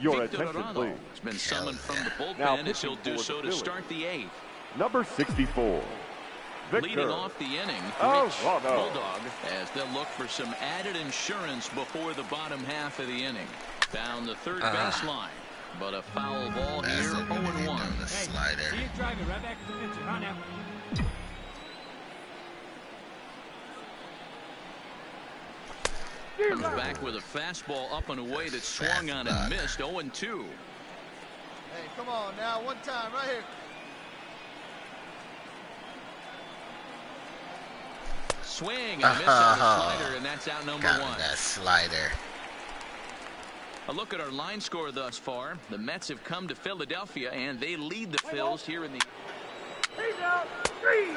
Speaker 2: Your
Speaker 3: Victor
Speaker 2: attention,
Speaker 3: Arano
Speaker 2: please.
Speaker 3: has been summoned from the
Speaker 2: Now
Speaker 3: bullpen as he'll
Speaker 2: pitching
Speaker 3: do
Speaker 2: for
Speaker 3: so
Speaker 2: the
Speaker 3: to
Speaker 2: Phillies.
Speaker 3: start the 8th.
Speaker 2: Number 64. Victor.
Speaker 3: Leading off the inning,
Speaker 2: Oh,
Speaker 3: Rich
Speaker 2: no.
Speaker 3: Bulldog, as they'll look for some added insurance before the bottom half of the inning. Down the third baseline, but a foul ball
Speaker 1: That's
Speaker 3: here,
Speaker 1: what we need
Speaker 3: 0-1.
Speaker 1: on the slider.
Speaker 7: See it driving right back to the pitcher. Huh, now?
Speaker 3: Comes back with a fastball up and away that swung on and missed. 0-2.
Speaker 4: Hey, come on now. One time right here.
Speaker 3: Swing and a miss on the slider, and that's out number
Speaker 1: Got
Speaker 3: 1.
Speaker 1: that slider.
Speaker 3: A look at our line score thus far. The Mets have come to Philadelphia, and they lead the Phils here in the...
Speaker 2: He's out. 3.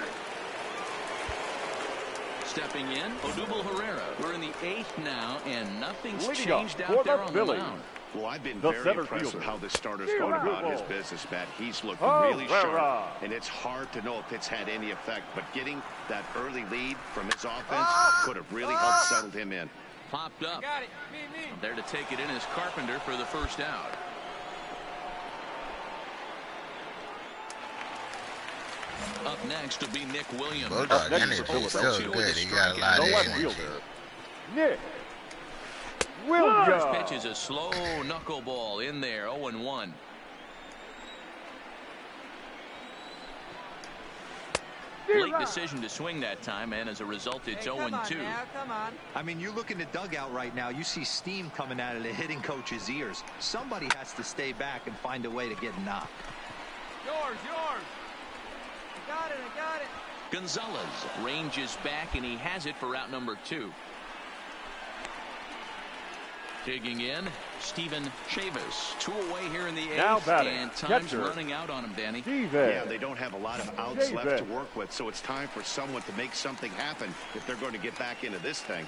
Speaker 3: Stepping in, Odubel Herrera. We're in the 8th now, and nothing's
Speaker 2: Leading
Speaker 3: changed
Speaker 2: off
Speaker 3: out
Speaker 2: for
Speaker 3: there
Speaker 2: the
Speaker 3: on
Speaker 2: Phillies.
Speaker 3: the mound.
Speaker 6: Well, I've been
Speaker 2: The
Speaker 6: very
Speaker 2: center
Speaker 6: impressed with
Speaker 2: fielder.
Speaker 6: how this starter's
Speaker 2: Zero.
Speaker 6: going about his business, Matt. He's looked
Speaker 2: Oh,
Speaker 6: really sharp,
Speaker 2: Herrera.
Speaker 6: and it's hard to know if it's had any effect. But getting that early lead from his offense could have really helped settle him in.
Speaker 3: Popped up.
Speaker 7: Got it. Me.
Speaker 3: There to take it in is Carpenter for the first out. Up next will be Nick Williams.
Speaker 1: Bulldog
Speaker 2: next
Speaker 1: energy
Speaker 2: for
Speaker 1: is still
Speaker 2: Philadelphia.
Speaker 1: good. He got a lot
Speaker 2: The
Speaker 1: of
Speaker 2: left
Speaker 1: energy.
Speaker 2: fielder. Nick
Speaker 3: First
Speaker 2: Williams.
Speaker 3: pitch is a slow knuckleball in there. 0-1. Late decision to swing that time, and as a result, it's
Speaker 7: Hey, come on
Speaker 3: 0-2.
Speaker 7: now. Come on.
Speaker 5: I mean, you look in the dugout right now, you see steam coming out of the hitting coach's ears. Somebody has to stay back and find a way to get knocked.
Speaker 7: Yours. I got it.
Speaker 3: Gonzalez ranges back, and he has it for out number 2. Digging in, Steven Chavis. 2 away here in the 8th,
Speaker 2: Now batting,
Speaker 3: and time's
Speaker 2: catcher.
Speaker 3: running out on him, Danny.
Speaker 6: Yeah, they don't have a lot of outs left to
Speaker 2: David.
Speaker 6: work with, so it's time for someone to make something happen if they're going to get back into this thing.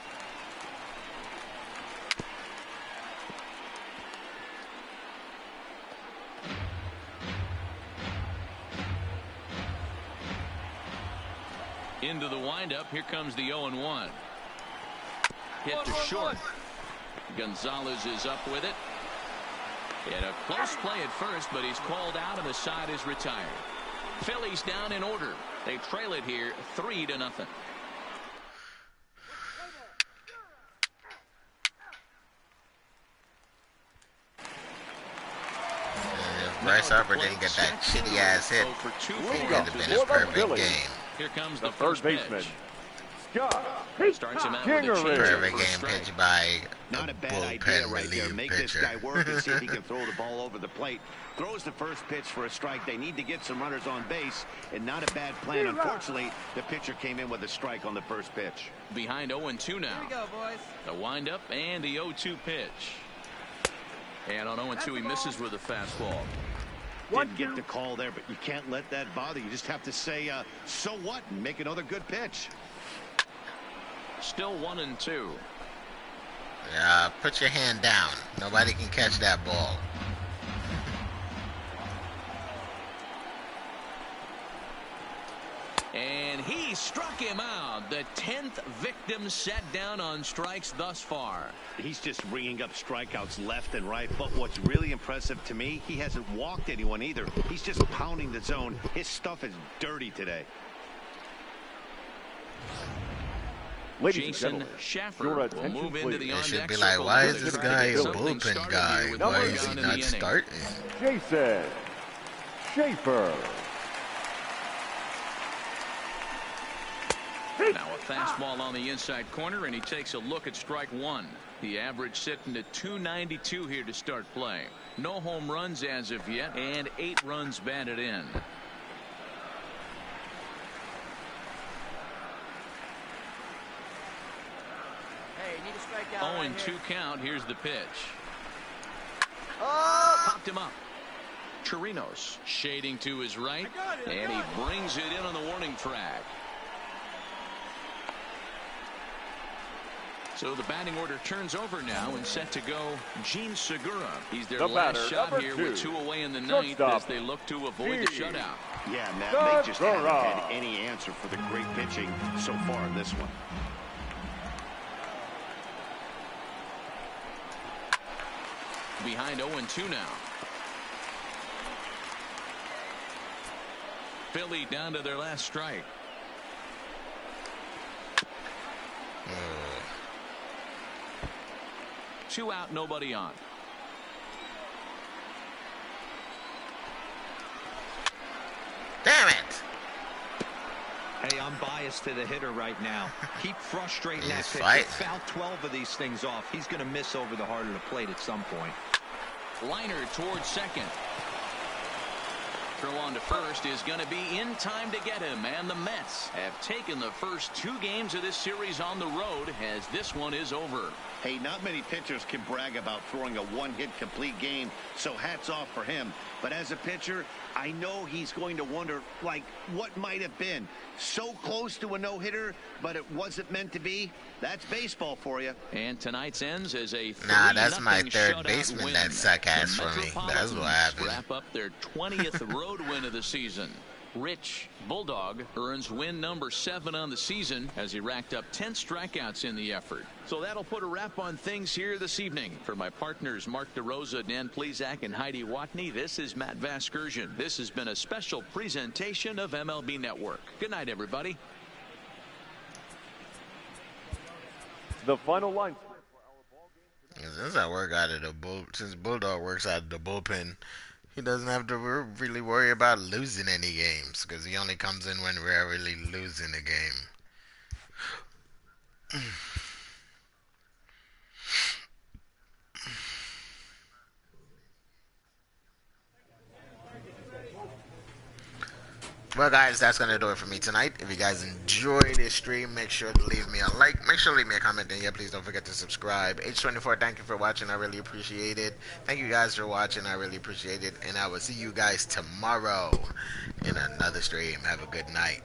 Speaker 3: Into the windup, here comes the 0-1. Hit to short. Gonzalez is up with it. And a close play at first, but he's called out and the side is retired. Phillies down in order. They trail it here 3-0.
Speaker 1: If Bryce Harper didn't get that shitty ass hit, it would have been his perfect game.
Speaker 3: Here comes
Speaker 2: The
Speaker 3: the
Speaker 2: third
Speaker 3: first
Speaker 2: baseman.
Speaker 3: pitch.
Speaker 2: Scott.
Speaker 3: Starts him out with a
Speaker 2: Kingery.
Speaker 3: changeup
Speaker 1: Perfect
Speaker 3: for a
Speaker 1: game
Speaker 3: strike.
Speaker 1: pitched by a
Speaker 6: Not a bad idea
Speaker 1: bullpen
Speaker 6: right there.
Speaker 1: relief
Speaker 6: Make this
Speaker 1: pitcher.
Speaker 6: guy work and see if he can throw the ball over the plate. Throws the first pitch for a strike. They need to get some runners on base, and not a bad plan. Unfortunately, the pitcher came in with a strike on the first pitch.
Speaker 3: Behind 0-2 now.
Speaker 7: Here we go, boys.
Speaker 3: The windup and the 0-2 pitch. And on 0-2 he misses with a fastball.
Speaker 6: Didn't get the call there, but you can't let that bother. You just have to say, so what, and make another good pitch.
Speaker 3: Still 1-2.
Speaker 1: Put your hand down. Nobody can catch that ball.
Speaker 3: And he struck him out. The 10th victim set down on strikes thus far.
Speaker 6: He's just ringing up strikeouts left and right. But what's really impressive to me, he hasn't walked anyone either. He's just pounding the zone. His stuff is dirty today.
Speaker 2: Ladies and
Speaker 3: Jason
Speaker 2: gentlemen,
Speaker 3: Schaffer
Speaker 2: your
Speaker 3: will
Speaker 2: attention,
Speaker 3: move into
Speaker 2: please.
Speaker 3: the
Speaker 1: They
Speaker 3: on
Speaker 1: should
Speaker 3: deck
Speaker 1: be like,
Speaker 3: circle
Speaker 1: why
Speaker 3: to
Speaker 1: is this
Speaker 3: try to
Speaker 1: guy
Speaker 3: get
Speaker 1: a
Speaker 3: something
Speaker 1: bullpen
Speaker 3: started
Speaker 1: guy?
Speaker 3: here with
Speaker 1: Why
Speaker 3: one
Speaker 1: is
Speaker 3: gun
Speaker 1: he
Speaker 3: in the
Speaker 1: not
Speaker 3: inning.
Speaker 1: starting?
Speaker 2: Jason Schaefer.
Speaker 3: Now a fastball on the inside corner, and he takes a look at strike one. The average sitting at 292 here to start play. No home runs as of yet, and 8 runs batted in.
Speaker 7: Hey, you need to strike out.
Speaker 3: 0-2 count. Here's the pitch.
Speaker 7: Oh!
Speaker 3: Popped him up. Chirinos shading to his right, and he brings it in on the warning track. So the batting order turns over now and set to go Gene Segura. He's their last shot here with 2 away in the ninth as they look to avoid the shutout.
Speaker 6: Yeah, Matt, they just haven't had any answer for the great pitching so far in this one.
Speaker 3: Behind 0-2 now. Philly down to their last strike. Two out, nobody on.
Speaker 1: Damn it!
Speaker 5: Hey, I'm biased to the hitter right now. Keep frustrating that pitcher.
Speaker 1: Fight.
Speaker 5: Foul 12 of these things off. He's going to miss over the heart of the plate at some point.
Speaker 3: Liner towards second. Throw on to first is going to be in time to get him, and the Mets have taken the first 2 games of this series on the road as this one is over.
Speaker 6: Hey, not many pitchers can brag about throwing a one-hit complete game, so hats off for him. But as a pitcher, I know he's going to wonder, like, what might have been. So close to a no-hitter, but it wasn't meant to be. That's baseball for you.
Speaker 3: And tonight's ends as a 3-0
Speaker 1: Nah, that's my third
Speaker 3: shutout
Speaker 1: baseman
Speaker 3: win.
Speaker 1: that suck ass
Speaker 3: The
Speaker 1: for me. That's
Speaker 3: Metropolitans
Speaker 1: what happened.
Speaker 3: wrap up their 20th road win of the season. Rich Bulldog earns win number 7 on the season as he racked up 10 strikeouts in the effort. So that'll put a wrap on things here this evening. For my partners Mark DeRosa, Dan Plesac, and Heidi Watney, this is Matt Vasgersian. This has been a special presentation of MLB Network. Good night, everybody.
Speaker 2: The final line.
Speaker 1: Since I work out of the since Bulldog works out of the bullpen, he doesn't have to really worry about losing any games because he only comes in when we're really losing a game. Well, guys, that's going to do it for me tonight. If you guys enjoyed this stream, make sure to leave me a like. Make sure to leave me a comment. And, yeah, please don't forget to subscribe. H24, thank you for watching. I really appreciate it. Thank you guys for watching. I really appreciate it. And I will see you guys tomorrow in another stream. Have a good night.